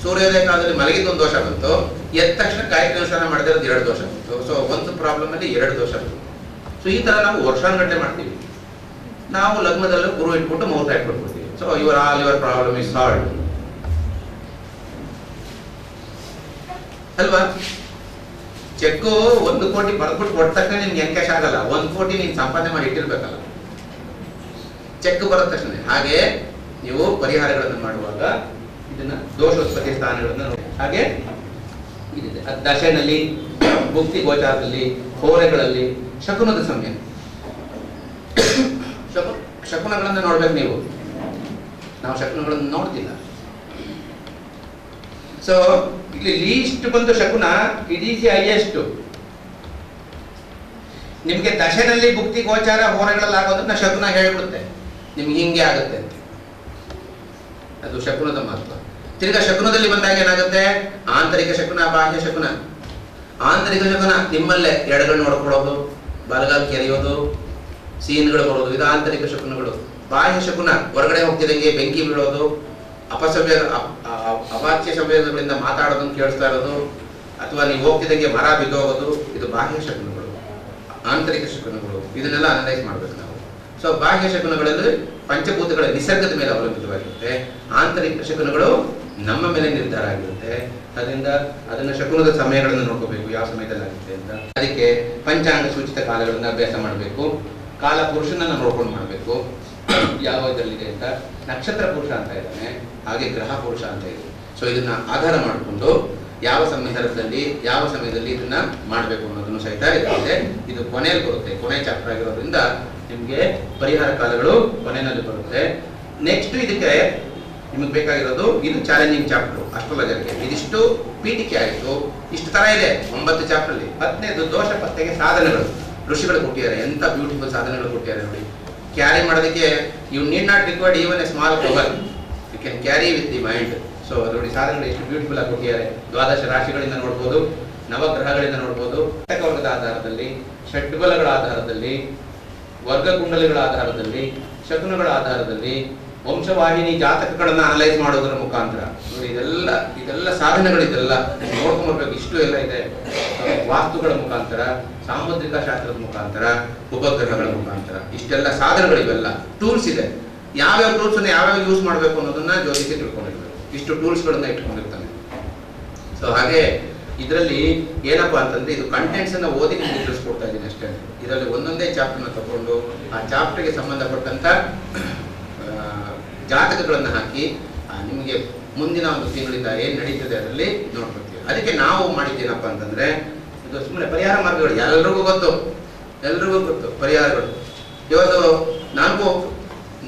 ಸೂರ್ಯೋದಯ ಕಾಲದಲ್ಲಿ ಮಲಗಿದ ಒಂದು ದೋಷ ಬಂತು, ಎದ್ದ ತಕ್ಷಣ ಗಾಯತ್ರಿ ಅನುಷ್ಠಾನ ಮಾಡಿದ್ರೆ ಎರಡು ದೋಷ ಬಂತು. ಸೊ ಒಂದು ಪ್ರಾಬ್ಲಮ್ ಅಲ್ಲಿ ಎರಡು ದೋಷ ಬಂತು. ಸೊ ಈ ತರ ನಾವು ವರ್ಷಾನುಗಟ್ಟಲೆ ಮಾಡ್ತೀವಿ. ನಾವು ಲಗ್ನದಲ್ಲೂ ಗುರು ಇಟ್ಬಿಟ್ಟು ಮುಹೂರ್ತ ಇಟ್ಬಿಡ್ತೀವಿ. So your problem is solve ಅಲ್ವಾ. ಚೆಕ್ 1 ಕೋಟಿ ಬರ್ದ್ಬಿಟ್ಟು ಕೊಟ್ಟ ತಕ್ಷಣ ನಿಮ್ಗೆ ಎನ್ಕ್ಯಾಶ್ ಆಗಲ್ಲ. 1 ಕೋಟಿ ನೀನ್ ಸಂಪಾದನೆ ಮಾಡಿ ಇಟ್ಟಿರ್ಬೇಕಲ್ಲ ಚೆಕ್ ಬರೋದ ತಕ್ಷಣ. ಹಾಗೆ ನೀವು ಪರಿಹಾರಗಳನ್ನು ಮಾಡುವಾಗ ಇದನ್ನ ದೋಷೋತ್ಪತ್ತಿ ಸ್ಥಾನಗಳನ್ನ ನೋಡಿ. ಹಾಗೆ ಇದಿದೆ ದಶೆನಲ್ಲಿ, ಭುಕ್ತಿ ಗೋಚಾರದಲ್ಲಿ, ಹೋರೆಗಳಲ್ಲಿ, ಶಕುನದ ಸಮಯ. ಶಕುನಗಳನ್ನ ನೋಡ್ಬೇಕು ನೀವು. ನಾವು ಶಕುನಗಳನ್ನು ನೋಡ್ತಿಲ್ಲ. ಸೊ ಇಲ್ಲಿ ಲೀಸ್ಟ್ ಬಂದು ಶಕುನ, ಇಟ್ ಈಸ್ ಹೈಯೆಸ್ಟ್. ನಿಮ್ಗೆ ದಶೆನಲ್ಲಿ ಭುಕ್ತಿ ಗೋಚಾರ ಹೋರೆಗಳಲ್ಲಿ ಆಗೋದನ್ನ ಶಕುನ ಹೇಳ್ಬಿಡುತ್ತೆ, ನಿಮ್ಗೆ ಹಿಂಗೆ ಆಗುತ್ತೆ ಅಂತ. ಅದು ಶಕುನದ ಮಹತ್ವ. ತಿರ್ಗಾ ಶಕುನದಲ್ಲಿ ಬಂದಾಗ ಏನಾಗುತ್ತೆ, ಆಂತರಿಕ ಶಕುನ, ಬಾಹ್ಯ ಶಕುನ. ಆಂತರಿಕ ಶಕುನ ನಿಮ್ಮಲ್ಲೇ ಎಡಗಣ್ಣು ನೋಡ್ಕೊಳ್ಳೋದು, ಬಲಗಾಲ್ ಕೆರೆಯೋದು, ಸೀನ್ಗಳು ಬರೋದು, ಇದು ಆಂತರಿಕ ಶಕುನಗಳು. ಬಾಹ್ಯ ಶಕುನ ಹೊರಗಡೆ ಹೋಗ್ತಿದಂಗೆ ಬೆಂಕಿ ಬೀಳೋದು, ಅವಾಚ್ಯ ಸಂವೇದಗಳಿಂದ ಮಾತಾಡೋದನ್ನು ಕೇಳಿಸ್ತಾ ಇರೋದು, ಅಥವಾ ನೀವು ಹೋಗ್ತಿದಂಗೆ ಮರ ಬಿದ್ದೋಗೋದು, ಇದು ಬಾಹ್ಯ ಶಕುನಗಳು. ಆಂತರಿಕ ಶಕುನಗಳು ಇದನ್ನೆಲ್ಲ ಅನಲೈಸ್ ಮಾಡ್ಬೇಕು ನಾವು. ಸೊ ಬಾಹ್ಯ ಶಕುನಗಳಲ್ಲಿ ಪಂಚಭೂತಗಳ ನಿಸರ್ಗದ ಮೇಲೆ ಅವಲಂಬಿತವಾಗಿರುತ್ತೆ. ಆಂತರಿಕ ಶಕುನಗಳು ನಮ್ಮ ಮೇಲೆ ನಿರ್ಧಾರ ಆಗಿರುತ್ತೆ. ಅದರಿಂದ ಅದನ್ನ ಶಕುನದ ಸಮಯಗಳನ್ನು ನೋಡ್ಕೋಬೇಕು, ಯಾವ ಸಮಯದಲ್ಲಿ ಆಗುತ್ತೆ ಅಂತ. ಅದಕ್ಕೆ ಪಂಚಾಂಗ ಸೂಚಿತ ಕಾಲಗಳನ್ನ ಅಭ್ಯಾಸ ಮಾಡಬೇಕು. ಕಾಲ ಪುರುಷನನ್ನ ನೋಡ್ಕೊಂಡು ಮಾಡಬೇಕು, ಯಾವ ಇದರಲ್ಲಿದೆ ಅಂತ. ನಕ್ಷತ್ರ ಪುರುಷ ಅಂತ ಇದ್ದಾನೆ, ಹಾಗೆ ಗ್ರಹ ಪುರುಷ ಅಂತ ಇದೆ. ಸೊ ಇದನ್ನ ಆಧಾರ ಮಾಡಿಕೊಂಡು ಯಾವ ಸಂದರ್ಭದಲ್ಲಿ ಯಾವ ಸಮಯದಲ್ಲಿ ಇದನ್ನ ಮಾಡಬೇಕು ಅನ್ನೋದನ್ನು ಸಹಿತ ಇದೆ. ಇದು ಕೊನೆಯಲ್ಲಿ ಬರುತ್ತೆ, ಕೊನೆ ಚಾಪ್ಟರ್ ಆಗಿರೋದ್ರಿಂದ ನಿಮ್ಗೆ ಪರಿಹಾರ ಕಾಲಗಳು ಕೊನೆಯಲ್ಲಿ ಬರುತ್ತೆ. ನೆಕ್ಸ್ಟ್ ಇದಕ್ಕೆ ನಿಮಗೆ ಬೇಕಾಗಿರೋದು ಇದು ಚಾಲೆಂಜಿಂಗ್ ಚಾಪ್ಟರ್ ಅಸ್ಟ್ರಾಲಜರ್ಗೆ. ಇದಿಷ್ಟು ಪೀಠಿಕೆ ಆಯಿತು, ಇಷ್ಟು ತರ ಇದೆ 9 ಚಾಪ್ಟರ್ ಅಲ್ಲಿ. 10ನೇದು ದೋಷ ಪತ್ತೆಗೆ ಸಾಧನಗಳು ಋಷಿಗಳು ಕೊಟ್ಟಿದ್ದಾರೆ. ಎಂತ ಬ್ಯೂಟಿಫುಲ್ ಸಾಧನಗಳು ಕೊಟ್ಟಿದ್ದಾರೆ ನೋಡಿ. ಕ್ಯಾರಿ ಮಾಡೋದಕ್ಕೆ you need not required even a small cover, you can carry with the mind. So ನೋಡಿ ಸಾಧನಗಳು ಎಷ್ಟು ಬ್ಯೂಟಿಫುಲ್ ಆಗಿ ಕೊಟ್ಟಿದ್ದಾರೆ. ದ್ವಾದಶ ರಾಶಿಗಳಿಂದ ನೋಡ್ಬೋದು, ನವಗ್ರಹಗಳಿಂದ ನೋಡ್ಬೋದು, ವರ್ಗದ ಆಧಾರದಲ್ಲಿ, ಷಡ್ಬಲಗಳ ಆಧಾರದಲ್ಲಿ, ವರ್ಗ ಕುಂಡಲಿಗಳ ಆಧಾರದಲ್ಲಿ, ಶಕುನಗಳ ಆಧಾರದಲ್ಲಿ, ವಂಶವಾಹಿನಿ ಜಾತಕಗಳನ್ನ ಅನಲೈಸ್ ಮಾಡೋದ್ರ ಮುಖಾಂತರ ನೋಡಿ. ಇದೆಲ್ಲ ಸಾಧನಗಳು, ಇದೆಲ್ಲ ನೋಡ್ಕೊಂಡ್ಬರ್ಬೇಕು. ಇಷ್ಟು ಎಲ್ಲ ಇದೆ. ವಾಸ್ತುಗಳ ಮುಖಾಂತರ, ಸಾಮುದ್ರಿಕ ಶಾಸ್ತ್ರದ ಮುಖಾಂತರ, ಉಪಗ್ರಹಗಳ ಮುಖಾಂತರ, ಇಷ್ಟೆಲ್ಲ ಸಾಧನಗಳು, ಇವೆಲ್ಲ ಟೂಲ್ಸ್ ಇದೆ. ಯಾವ್ಯಾವ ಟೂಲ್ಸ್ ಅನ್ನ ಯಾವ್ಯಾವ ಯೂಸ್ ಮಾಡಬೇಕು ಅನ್ನೋದನ್ನ ಜ್ಯೋತಿಷಿ ತಿಳ್ಕೊಂಡಿರ್ಬೇಕು. ಇಷ್ಟು ಟೂಲ್ಸ್ ಗಳನ್ನ ಇಟ್ಕೊಂಡಿರ್ತಾನೆ. ಸೊ ಹಾಗೆ ಇದರಲ್ಲಿ ಏನಪ್ಪಾ ಅಂತಂದ್ರೆ ಇದು ಕಂಟೆಂಟ್ಸ್ ಅನ್ನ ಓದಿ ನಿಮ್ಗೆ ತಿಳಿಸ್ಕೊಡ್ತಾ ಇದ್ದೀನಿ ಅಷ್ಟೇ. ಇದರಲ್ಲಿ ಒಂದೊಂದೇ ಚಾಪ್ಟರ್ನ ತಗೊಂಡು ಆ ಚಾಪ್ಟರ್ಗೆ ಸಂಬಂಧಪಟ್ಟಂತ ಜಾತಕಗಳನ್ನ ಹಾಕಿ ನಿಮಗೆ ಮುಂದಿನ ಒಂದು ತಿಂಗಳಿಂದ ಏನ್ ನಡೀತದೆ ಅದರಲ್ಲಿ ನೋಡ್ಕೊಳ್ತೀವಿ. ಅದಕ್ಕೆ ನಾವು ಮಾಡಿದ್ದೇನಪ್ಪ ಅಂತಂದ್ರೆ ಇದು ಸುಮ್ಮನೆ ಪರಿಹಾರ ಮಾರ್ಗಗಳು ಎಲ್ರಿಗೂ ಗೊತ್ತು ಪರಿಹಾರಗಳು. ಇವತ್ತು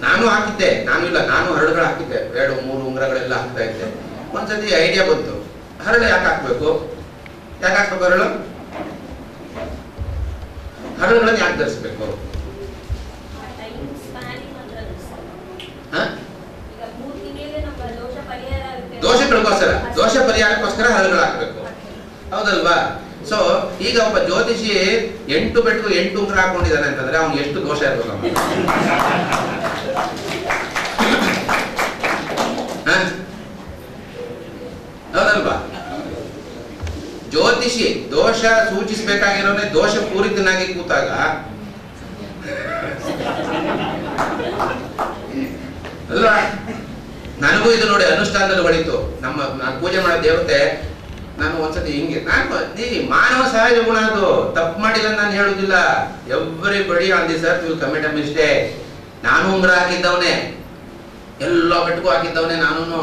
ನಾನು ಹಾಕಿದ್ದೆ, ನಾನು ಹರಳುಗಳು ಹಾಕಿದ್ದೆ, 2-3 ಉಂಗುರಗಳೆಲ್ಲ ಹಾಕ್ತಾ ಇದ್ದೆ. ಒಂದ್ಸತಿ ಐಡಿಯಾ ಬಂತು, ಹರಳು ಯಾಕೆ ಹಾಕ್ಬೇಕು ಹರಳುಗಳನ್ನ ಯಾಕೆ ಧರಿಸ್ಬೇಕು? ದೋಷ ಪರಿಹಾರಕ್ಕೋಸ್ಕರ ಹರಳುಗಳು ಹಾಕ್ಬೇಕು, ಹೌದಲ್ವಾ? ಸೊ ಈಗ ಒಬ್ಬ ಜ್ಯೋತಿಷಿ 8 ಬೆಟ್ಟು 8 ಉಂಗುರ ಹಾಕೊಂಡಿದ್ದಾನೆ ಅಂತಂದ್ರೆ ಅವ್ನು ಎಷ್ಟು ದೋಷ ಇರ್ಬೇಕು? ಹೌದಲ್ವಾ? ಜ್ಯೋತಿಷಿ ದೋಷ ಸೂಚಿಸಬೇಕಾಗಿರೋನೆ ದೋಷ ಪೂರಿತನಾಗಿ ಕೂತಾಗ ಅಲ್ವಾ? ನನಗೂ ಇದು ನೋಡಿ ಅನುಷ್ಠಾನದಲ್ಲಿ ಹೊಳಿತು. ನಾನು ಪೂಜೆ ಮಾಡೋ ದೇವತೆ, ನಾನು ಒಂದ್ಸತಿ ಹಿಂಗೆ ಮಾನವ ಸಹಜ ಗುಣ, ಅದು ತಪ್ಪು ಮಾಡಿಲ್ಲ ನಾನು ಹೇಳುದಿಲ್ಲ. Everybody on this earth will commit a mistake. ನಾನು ಉಂಗುರ ಹಾಕಿದ್ದವನೇ, ಎಲ್ಲ ಬೆಟ್ಟಗೂ ಹಾಕಿದ್ದವನೇ ನಾನೂನು,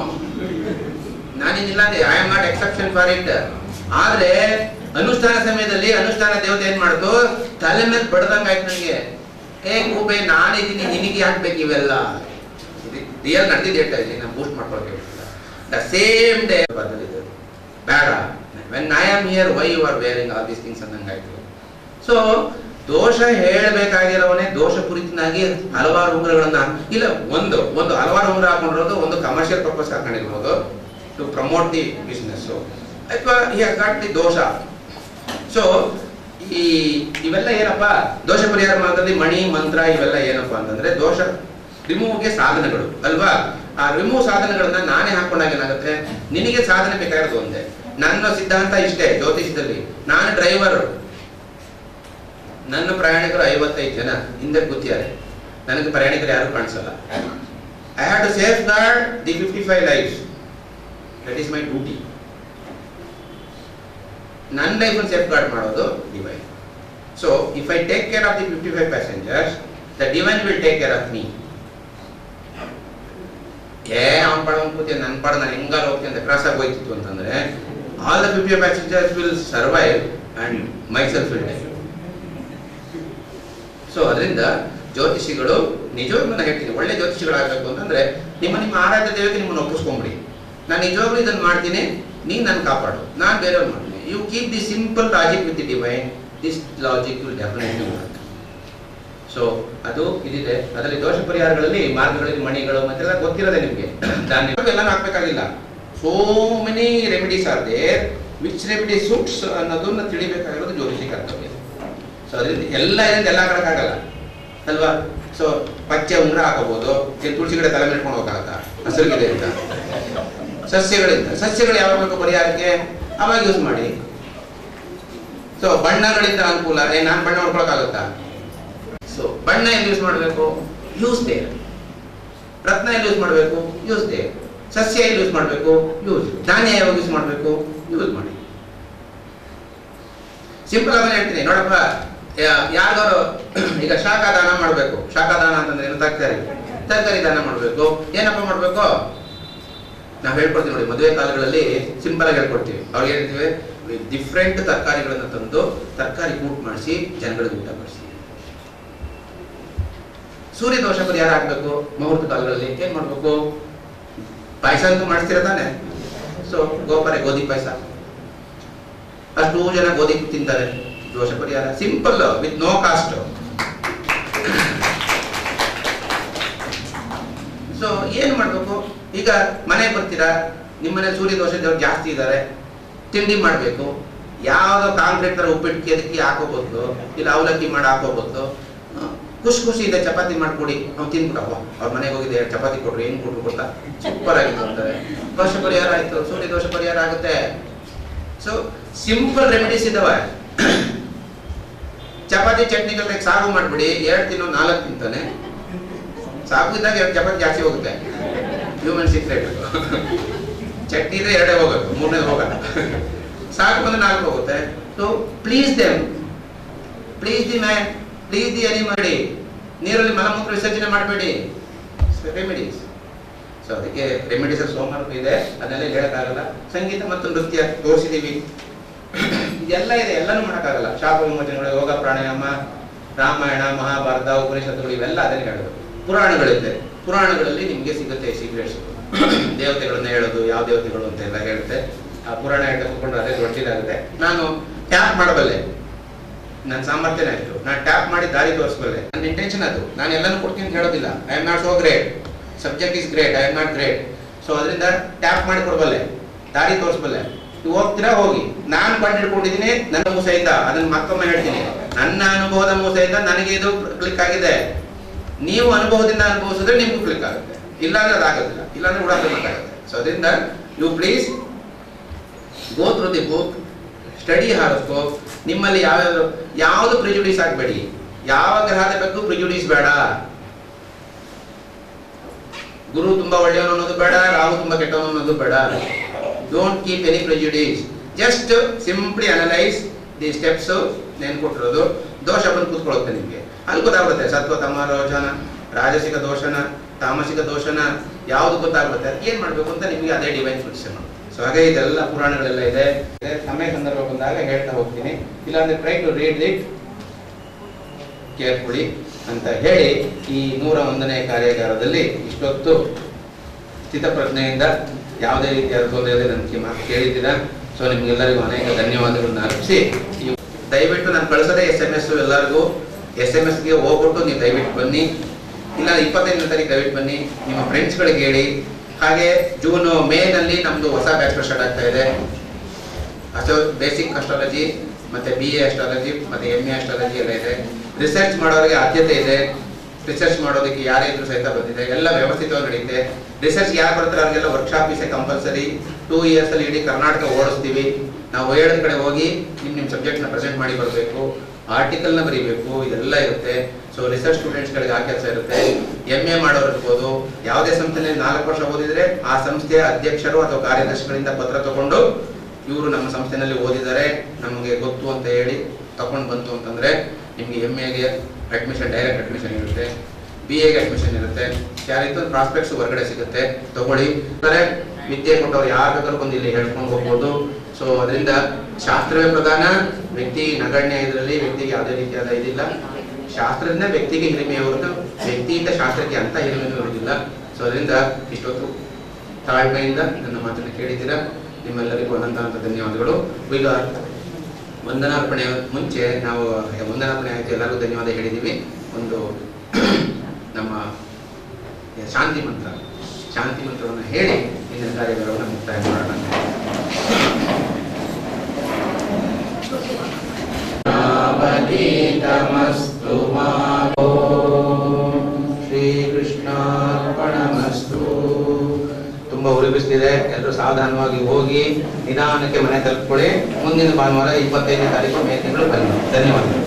ನಾನೇನಿಲ್ಲ, I am not exception for it. ಆದ್ರೆ ಅನುಷ್ಠಾನ ಸಮಯದಲ್ಲಿ ಅನುಷ್ಠಾನ ದೇವತೆ ಏನ್ ಮಾಡ್ತು, ತಲೆ ಮೇಲೆ ಬಡ್ದಂಗ ಆಯ್ತು ನನಗೆ. ಕೂಬೆ ನಾನಿದ್ದೀನಿ, ನಿನಗೆ ಹಾಕ್ಬೇಕು ಇವೆಲ್ಲ. ರಿಯಲ್ ನಡೆದಿದ್ದು ಹೇಳ್ತಾ ಇದ್ದೀನಿ, ನಾನು ಬೂಸ್ಟ್ ಮಾಡ್ಕೊಳಕ್ಕೆ ದ ಸೇಮ್ ಡೇ ಬದಲಿದೆ ಬೇಡ. When I am here why you are wearing all these things ಅನ್ನಂಗಾಯ್ತು. ಸೊ ದೋಷ ಹೇಳಬೇಕಾಗಿರೋವನೇ ದೋಷಪೂರಿತನಾಗಿ ಹಲವಾರು ಉಂಗುರಗಳನ್ನ, ಇಲ್ಲ ಒಂದು ಹಲವಾರು ಉಂಗುರ ಹಾಕೊಂಡಿರೋದು ಒಂದು ಕಮರ್ಷಿಯಲ್ ಪರ್ಪಸ್ ಹಾಕೊಂಡಿರ್ಬೋದು, ಟು ಪ್ರಮೋಟ್ ದಿ ಬಿಸ್ನೆಸ್, ಅಥವಾ ದಿ ದೋಷ. ಸೊ ಇವೆಲ್ಲ ಏನಪ್ಪಾ ದೋಷ ಪರಿಹಾರ ಮಾರ್ಗದಲ್ಲಿ ಮಣಿ ಮಂತ್ರ ಇವೆಲ್ಲ ಏನಪ್ಪಾ ಅಂತಂದ್ರೆ ದೋಷ ರಿಮೂವ್ಗೆ ಸಾಧನಗಳು ಅಲ್ವಾ? ಆ ರಿಮೂವ್ ಸಾಧನಗಳನ್ನ ನಾನೇ ಹಾಕೊಂಡಾಗ ಏನಾಗುತ್ತೆ, ನಿನಗೆ ಸಾಧನೆ ಬೇಕಾಗಿರೋದು ಒಂದೇ. ನನ್ನ ಸಿದ್ಧಾಂತ ಇಷ್ಟೇ ಜ್ಯೋತಿಷದಲ್ಲಿ, ನಾನು ಡ್ರೈವರ್, ನನ್ನ ಪ್ರಯಾಣಿಕರು 55 ಜನ ಹಿಂದೆ ಕೂತಿದ್ದಾರೆ, ನನಗೆ ಪ್ರಯಾಣಿಕರು ಯಾರು ಕಾಣಿಸಲ್ಲ. I have to safeguard the 55 lives, that is my duty. ನನ್ನ ಲೈಫನ್ನು ಸೇಫ್ ಗಾರ್ಡ್ ಮಾಡೋದು divine. So if I take care of the 55 passengers, the divine will take care of me. ಅವನ ಪಾಡ ಕೂತಿ ನನ್ನ ಪಾಡ ನಾನು ಹೆಂಗಾರ ಹೋಗ್ತೀನಿ ಅಂತ ಕ್ರಾಸ್ ಆಗಿ ಹೋಯ್ತಿತ್ತು ಅಂತಂದ್ರೆ, all the 55 passengers will survive and my self will die. So ಅದರಿಂದ ಜ್ಯೋತಿಷಿಗಳು ನಿಜವಾಗ್ಲೂ ನಾನು ಹೇಳ್ತೀನಿ, ಒಳ್ಳೆ ಜ್ಯೋತಿಷಿಗಳಾಗಬೇಕು ಅಂತಂದ್ರೆ ನಿಮ್ಮ ಆರಾಧ್ಯ ದೇವತೆ ನಿಮ್ಮನ್ನು ಒಪ್ಪಿಸ್ಕೊಂಬಿಡಿ. ನಾನು ನಿಜವಾಗ್ಲೂ ಇದನ್ನು ಮಾಡ್ತೀನಿ, ನೀನು ನನ್ನ ಕಾಪಾಡು, ನಾನು ಬೇರೆಯವ್ರು ಮಾಡ್ತೀನಿ. You keep the simple logic with the divine, this logic will definitely work. So ಅದು ಇದಿದೆ. ಅದರಲ್ಲಿ ದೋಷ ಪರಿಹಾರಗಳಲ್ಲಿ ಮಾರ್ಗಗಳಲ್ಲಿ ಮಣಿಗಳು ಮತ್ತೆಲ್ಲ ಗೊತ್ತಿರೋದೆ ನಿಮಗೆ. ಧಾನ್ಯ ಎಲ್ಲ ಹಾಕ್ಬೇಕಾಗಿಲ್ಲ. So many remedies are there, which remedy suits ಅನ್ನೋದನ್ನ ತಿಳಿಬೇಕಾಗಿರೋದು ಜ್ಯೋತಿಷಿ ಕರ್ತವ್ಯ. ಸೊ ಅದರಿಂದ ಎಲ್ಲ ಇದರಿಂದ ಎಲ್ಲ ಹಾಕೋಕ್ಕಾಗಲ್ಲ ಅಲ್ವಾ? ಸೊ ಪಚ್ಚೆ ಉಂಗುರ ಹಾಕೋಬಹುದು, ತುಳಸಿ ಗಿಡ ತಲೆ ಮೇಲ್ಕೊಂಡು ಹೋಗಕ್ಕಾಗತ್ತಾ ಹಸಿರುಗಿದೆ ಅಂತ? ಸಸ್ಯಗಳು ಯಾವಾಗ ಬೇಕು ಪರಿಹಾರಕ್ಕೆ ಅವಾಗ ಯೂಸ್ ಮಾಡಿ. ಸೊ ಬಣ್ಣಗಳಿಂದ ಅನುಕೂಲ, ನಾನು ಬಣ್ಣ ಹೊಡ್ಕೊಳಕ್ಕಾಗುತ್ತಾ? ಸೊ ಬಣ್ಣ ಎಲ್ಲಿ ಯೂಸ್ ಮಾಡಬೇಕು? Use there. ರತ್ನ ಎಲ್ಲಿ ಯೂಸ್ ಮಾಡಬೇಕು? Use there. ಸಸ್ಯ ಎಲ್ಲಿ ಯೂಸ್ ಮಾಡಬೇಕು? ಯೂಸ್. ಧಾನ್ಯ ಯಾವಾಗ ಯೂಸ್ ಮಾಡಬೇಕು? ಯೂಸ್ ಮಾಡಿ. ಸಿಂಪಲ್ ಆಗಿ ಹೇಳ್ತೀನಿ ನೋಡಪ್ಪ, ಯಾರಿಗಾರು ಈಗ ಶಾಖಾದಾನ ಮಾಡಬೇಕು. ಶಾಖಾದಾನ ಅಂತಂದ್ರೆ ಏನು? ತರಕಾರಿ ದಾನ ಮಾಡಬೇಕು. ಏನಪ್ಪ ಮಾಡಬೇಕು? ನಾವು ಹೇಳ್ಕೊಡ್ತೀವಿ ನೋಡಿ, ಮದುವೆ ಕಾಲಗಳಲ್ಲಿ ಸಿಂಪಲ್ ಆಗಿ ಹೇಳ್ಕೊಡ್ತೀವಿ. ಅವ್ರಿಗೆ ಹೇಳ್ತೀವಿ, ಡಿಫ್ರೆಂಟ್ ತರಕಾರಿಗಳನ್ನ ತಂದು ತರಕಾರಿ ಕೂಟ್ ಮಾಡಿಸಿ ಜನಗಳಿಗೆ ಊಟ ಮಾಡಿಸಿ. ಸೂರ್ಯ ದೋಷ ಪರಿಹಾರ ಆಗ್ಬೇಕು ಮುಹೂರ್ತ ಕಾಲಗಳಲ್ಲಿ ಏನ್ ಮಾಡ್ಬೇಕು? ಪಾಯಸ ಅಂತೂ ಮಾಡಿಸ್ತೀರ ತಾನೆ? ಸೊ ಗೋಧಿ ಪಾಯಸ, ಅಷ್ಟು ಜನ ಗೋಧಿ ತಿಂತಾರೆ. ದೋಷ ಪರಿಹಾರ simple, with no cost. So ಏನ್ ಮಾಡ್ಬೇಕು? ಈಗ ಮನೆ ಬರ್ತೀರಾ, ನಿಮ್ಮನೆ ಸೂರ್ಯ ದೋಷ ಜಾಸ್ತಿ ಇದ್ದಾರೆ, ತಿಂಡಿ ಮಾಡ್ಬೇಕು. ಯಾವ್ದೋ ಕಾಂಕ್ರೀಟ್ ತರ ಉಪ್ಪಿಟ್ಟು ಕೆದಕಿ ಹಾಕೋಬಹುದು, ಇಲ್ಲ ಅವಲಕ್ಕಿ ಮಾಡಿ ಹಾಕೋಬಹುದು. ಖುಷಿಯಿಂದ ಚಪಾತಿ ಮಾಡ್ಕೊಡಿ, ನಾವು ತಿನ್ಬಿಟ್ಟವ. ಅವ್ರ ಮನೆಗೆ ಹೋಗಿದ್ದೆ, ಚಪಾತಿ ಕೊಡ್ರಿ, ಹೆಂಗ್ ಕೊಟ್ರು ಗೊತ್ತಾ, ಸೂಪರ್ ಆಗಿತ್ತು ಅಂತಾರೆ. ದೋಷ ಪರಿಹಾರ ಆಯ್ತು, ಸೂರ್ಯ ದೋಷ ಪರಿಹಾರ ಆಗುತ್ತೆ. ಸೊ ಸಿಂಪಲ್ ರೆಮಿಡೀಸ್ ಇದಾವೆ. ಚಪಾತಿ ಚಟ್ನಿ ಜೊತೆಗೆ ಸಾಗು ಮಾಡ್ಬಿಡಿ, 2 ತಿನ್ನೋ 4 ತಿಂತಾನೆ. ಸಾಗು ಇದ್ದಾಗ 2 ಚಪಾತಿ ಜಾಸ್ತಿ ಹೋಗುತ್ತೆ, ಹ್ಯೂಮನ್ ಸೀಕ್ರೆಟ್. ಚಟ್ನಿ ಇದ್ರೆ 2 ಹೋಗುತ್ತೆ, 3ನೇದು ಹೋಗಲ್ಲ. ಸಾಗು ಬಂದ್ರೆ 4 ಹೋಗುತ್ತೆ. So please them, please the man, please the animal. ನೀರಲ್ಲಿ ಮಲಮೂತ್ರ ವಿಸರ್ಜನೆ ಮಾಡಬೇಡಿ. ರೆಮಿಡೀಸ್. ಸೊ ಅದಕ್ಕೆ ರೆಮಿಡೀಸ್ ಸೋಮವಾರ ಇದೆ, ಅದನ್ನೆಲ್ಲ ಹೇಳಕ್ಕಾಗಲ್ಲ. ಸಂಗೀತ ಮತ್ತು ನೃತ್ಯ ತೋರಿಸಿದೀವಿ, ಇದೆಲ್ಲ ಇದೆ, ಎಲ್ಲನೂ ಮಾಡೋಕ್ಕಾಗಲ್ಲ. ಶಾಪ ವಿಮೋಚನೆಗಳು, ಯೋಗ, ಪ್ರಾಣಾಯಾಮ, ರಾಮಾಯಣ, ಮಹಾಭಾರತ, ಉಪನಿಷತ್ತುಗಳು ಇವೆಲ್ಲ ಅದನ್ನೇ ಹೇಳೋದು. ಪುರಾಣಗಳಿದೆ, ಪುರಾಣಗಳಲ್ಲಿ ನಿಮಗೆ ಸಿಗುತ್ತೆ ಸೀಕ್ರೆಟ್ಸ್. ದೇವತೆಗಳನ್ನ ಹೇಳೋದು, ಯಾವ ದೇವತೆಗಳು ಅಂತ ಎಲ್ಲ ಹೇಳುತ್ತೆ. ಆ ಪುರಾಣ ಹೇಳ್ತಾ ಕೂತ್ಕೊಂಡ್ರೆ ಅದೇ ದೊಡ್ಡದಾಗುತ್ತೆ. ನಾನು ಟ್ಯಾಪ್ ಮಾಡಬಲ್ಲೆ, ನನ್ನ ಸಾಮರ್ಥ್ಯನೇ ಅಷ್ಟು. ನಾನು ಟ್ಯಾಪ್ ಮಾಡಿ ದಾರಿ ತೋರಿಸಬಲ್ಲೆ. ನನ್ನ ಇಂಟೆನ್ಷನ್ ಅದು. ನಾನು ಎಲ್ಲನೂ ಕೊಡ್ತೀನಿ ಅಂತ ಹೇಳೋದಿಲ್ಲ. I am not so great, subject is great, I am not great. So ಅದರಿಂದ ಟ್ಯಾಪ್ ಮಾಡಿ ಕೊಡಬಲ್ಲೆ, ದಾರಿ ತೋರಿಸಬಲ್ಲೆ. ನೀವು ಹೋಗ್ತೀರಾ ಹೋಗಿ. ನಾನು ಕಂಡು ಹಿಡ್ಕೊಂಡಿದ್ದೀನಿ ನನ್ನ ಮೂಸೆಯಿಂದ, ಅದನ್ನ ಮತ್ತೊಮ್ಮೆ ಹೇಳ್ತೀನಿ. ನನ್ನ ಅನುಭವದ ಮೂಸೆಯಿಂದ ನನಗೆ ಇದು ಕ್ಲಿಕ್ ಆಗಿದೆ. ನೀವು ಅನುಭವದಿಂದ ಅನುಭವಿಸಿದ್ರೆ ನಿಮ್ಗೂ ಕ್ಲಿಕ್ ಆಗುತ್ತೆ, ಇಲ್ಲಾಂದ್ರೆ ಅದಾಗೋದಿಲ್ಲ, ಇಲ್ಲಾಂದ್ರೆ ಉಡಾಕ ಗೊತ್ತಾಗುತ್ತೆ. ಸೊ ಅದರಿಂದ you please go through the book, study horoscope. ನಿಮ್ಮಲ್ಲಿ ಯಾವುದು ಪ್ರಿಜುಡಿಸ್ ಆಗಬೇಡಿ, ಯಾವ ಗ್ರಹದ ಬಗ್ಗೆ ಪ್ರಿಜುಡಿಸ್ ಬೇಡ. ಗುರು ತುಂಬಾ ಒಳ್ಳೆಯವನು ಅನ್ನೋದು ಬೇಡ, ರಾಹು ತುಂಬಾ ಕೆಟ್ಟವನು ಅನ್ನೋದು ಬೇಡ. Don't keep any prejudice, just simply analyse the steps. ನೇನು ಕೊಟ್ಟಿರೋದು ದೋಷ ಬಂದು ಕೂತ್ಕೊಳ್ಳುತ್ತೆ ನಿಮಗೆ, ಅಲ್ಲಿ ಗೊತ್ತಾಗುತ್ತೆ ಸತ್ವ ತಮರೋಚನ, ರಾಜಸಿಕ ದೋಷನ, ತಾಮಸಿಕ ದೋಷನ, ಯಾವುದು ಗೊತ್ತಾಗುತ್ತೆ, ಏನ್ ಮಾಡ್ಬೇಕು ಅಂತ ನಿಮಗೆ ಅದೇ ಡಿವೈನ್ ಫಿಕ್ಸನ್. ಸೊ ಹಾಗೆ ಇದೆಲ್ಲ ಪುರಾಣಗಳೆಲ್ಲ ಇದೆ, ಸಮಯ ಸಂದರ್ಭ ಬಂದಾಗ ಹೇಳ್ತಾ ಹೋಗ್ತೀನಿ. ಇಲ್ಲಾಂದ್ರೆ try to read it carefully ಅಂತ ಹೇಳಿ ಈ 101ನೇ ಕಾರ್ಯಾಗಾರದಲ್ಲಿ ಇಷ್ಟೊತ್ತು ಸ್ಥಿತಪ್ರಜ್ಞೆಯಿಂದ ಯಾವುದೇ ರೀತಿಯಾದ ತೊಂದರೆ ನನಗೆ ಮಾತು ಕೇಳಿದ್ದೀರಾ. ಸೊ ನಿಮ್ಗೆಲ್ಲರಿಗೂ ಅನೇಕ ಧನ್ಯವಾದಗಳನ್ನ ಅರ್ಪಿಸಿ, ದಯವಿಟ್ಟು ನಾನು ಕಳಿಸೋದೇ SMS ಎಲ್ಲರಿಗೂ. SMS ಗೆ ಹೋಗ್ಬಿಟ್ಟು ನೀವು ದಯವಿಟ್ಟು ಬನ್ನಿ, ಇಲ್ಲ 25ನೇ ತಾರೀಕು ದಯವಿಟ್ಟು ಬನ್ನಿ, ನಿಮ್ಮ ಫ್ರೆಂಡ್ಸ್ಗಳಿಗೆ ಹೇಳಿ. ಹಾಗೆ ಮೇ ನಮ್ದು ಹೊಸ ಬ್ಯಾಚ್ ಸ್ಟಾರ್ಟ್ ಆಗ್ತಾ ಇದೆ. ಬೇಸಿಕ್ ಅಸ್ಟ್ರಾಲಜಿ ಮತ್ತೆ BA ಅಸ್ಟ್ರಾಲಜಿ ಮತ್ತೆ MA ಅಸ್ಟ್ರಾಲಜಿ ಎಲ್ಲ ಇದೆ. ರಿಸರ್ಚ್ ಮಾಡೋರಿಗೆ ಆದ್ಯತೆ ಇದೆ, ರಿಸರ್ಚ್ ಮಾಡೋದಕ್ಕೆ ಯಾರೇ ಇದ್ರು ಸಹಿತ ಬಂದಿದೆ, ಎಲ್ಲ ವ್ಯವಸ್ಥಿತವಾಗಿ ನಡೆಯುತ್ತೆ. ರಿಸರ್ಚ್ ಯಾರು ಬರ್ತಾರೆ ಅವ್ರಿಗೆಲ್ಲ ವರ್ಕ್ಶಾಪ್ ಇದೆ ಕಂಪಲ್ಸರಿ. 2 years ಅಲ್ಲಿ ಇಡೀ ಕರ್ನಾಟಕ ಓಡಿಸ್ತೀವಿ ನಾವು. 7 ಕಡೆ ಹೋಗಿ ನಿಮ್ಮ ಸಬ್ಜೆಕ್ಟ್ನ ಪ್ರೆಸೆಂಟ್ ಮಾಡಿ ಬರಬೇಕು, ಆರ್ಟಿಕಲ್ನ ಬರೀಬೇಕು, ಇದೆಲ್ಲ ಇರುತ್ತೆ. ಸೊ ರಿಸರ್ಚ್ ಸ್ಟೂಡೆಂಟ್ಸ್ಗಳಿಗೆ ಆ ಕೆಲಸ ಇರುತ್ತೆ. MA ಮಾಡೋರು ಇರ್ಬೋದು, ಯಾವುದೇ ಸಂಸ್ಥೆಯಲ್ಲಿ 4 ವರ್ಷ ಓದಿದ್ರೆ ಆ ಸಂಸ್ಥೆಯ ಅಧ್ಯಕ್ಷರು ಅಥವಾ ಕಾರ್ಯದರ್ಶಿಗಳಿಂದ ಪತ್ರ ತಗೊಂಡು ಇವರು ನಮ್ಮ ಸಂಸ್ಥೆಯಲ್ಲಿ ಓದಿದ್ದಾರೆ ನಮಗೆ ಗೊತ್ತು ಅಂತ ಹೇಳಿ ತಗೊಂಡು ಬಂತು ಅಂತಂದ್ರೆ ನಿಮಗೆ MAಗೆ ಅಡ್ಮಿಷನ್, ಡೈರೆಕ್ಟ್ ಅಡ್ಮಿಷನ್ ಇರುತ್ತೆ, BAಗೆ ಅಡ್ಮಿಷನ್ ಇರುತ್ತೆ. ಯಾರಿತ್ತು ಪ್ರಾಸ್ಪೆಕ್ಟ್ಸ್ ಹೊರಗಡೆ ಸಿಗುತ್ತೆ, ತಗೊಳ್ಳಿ. ವಿದ್ಯೆ ಕೊಟ್ಟವ್ರು ಯಾರು ಬೇಕಾದ್ರೂ ಬಂದು ಇಲ್ಲಿ ಹೇಳ್ಕೊಂಡು ಹೋಗ್ಬೋದು. ಸೊ ಅದರಿಂದ ಶಾಸ್ತ್ರವೇ ಪ್ರಧಾನ, ವ್ಯಕ್ತಿ ನಗಣ್ಯ. ಇದರಲ್ಲಿ ವ್ಯಕ್ತಿಗೆ ಯಾವುದೇ ರೀತಿಯಾದ ಇದಿಲ್ಲ. ಶಾಸ್ತ್ರದಿಂದ ವ್ಯಕ್ತಿಗೆ ಹಿರಿಮೆ ಹೊರತು ವ್ಯಕ್ತಿಯಿಂದ ಶಾಸ್ತ್ರಕ್ಕೆ ಅಂತ ಹಿರಿಮೆ ಇರುವುದಿಲ್ಲ. ಸೊ ಅದರಿಂದ ಇಷ್ಟೊತ್ತು ತಾಳ್ಮೆಯಿಂದ ನನ್ನ ಮಾತನ್ನು ಕೇಳಿದ್ದೀರಾ. ನಿಮ್ಮೆಲ್ಲರಿಗೂ ಅನಂತ ಧನ್ಯವಾದಗಳು. ಈಗ ವಂದನಾರ್ಪಣೆ ಮುಂಚೆ ನಾವು ವಂದನಾರ್ಪಣೆ ಆಯಿತು, ಎಲ್ಲರಿಗೂ ಧನ್ಯವಾದ ಹೇಳಿದ್ದೀವಿ. ಒಂದು ನಮ್ಮ ಶಾಂತಿ ಮಂತ್ರವನ್ನು ಹೇಳಿ ಇಂದಿನ ಕಾರ್ಯಕ್ರಮವನ್ನು ಮುಕ್ತಾಯ ಮಾಡೋಣ. ಶ್ರೀಕೃಷ್ಣಾರ್ಪಣಮಸ್ತು. ತುಂಬಾ ಉರಿಬಿಸ್ತಿದೆ, ಎಲ್ಲರೂ ಸಾವಧಾನವಾಗಿ ಹೋಗಿ ನಿಧಾನಕ್ಕೆ ಮನೆ ತಲುಪಿಕೊಳ್ಳಿ. ಮುಂದಿನ ಭಾನುವಾರ 25ನೇ ತಾರೀಕು ಮೇ ತಿಂಗಳು ಬನ್ನಿ. ಧನ್ಯವಾದಗಳು.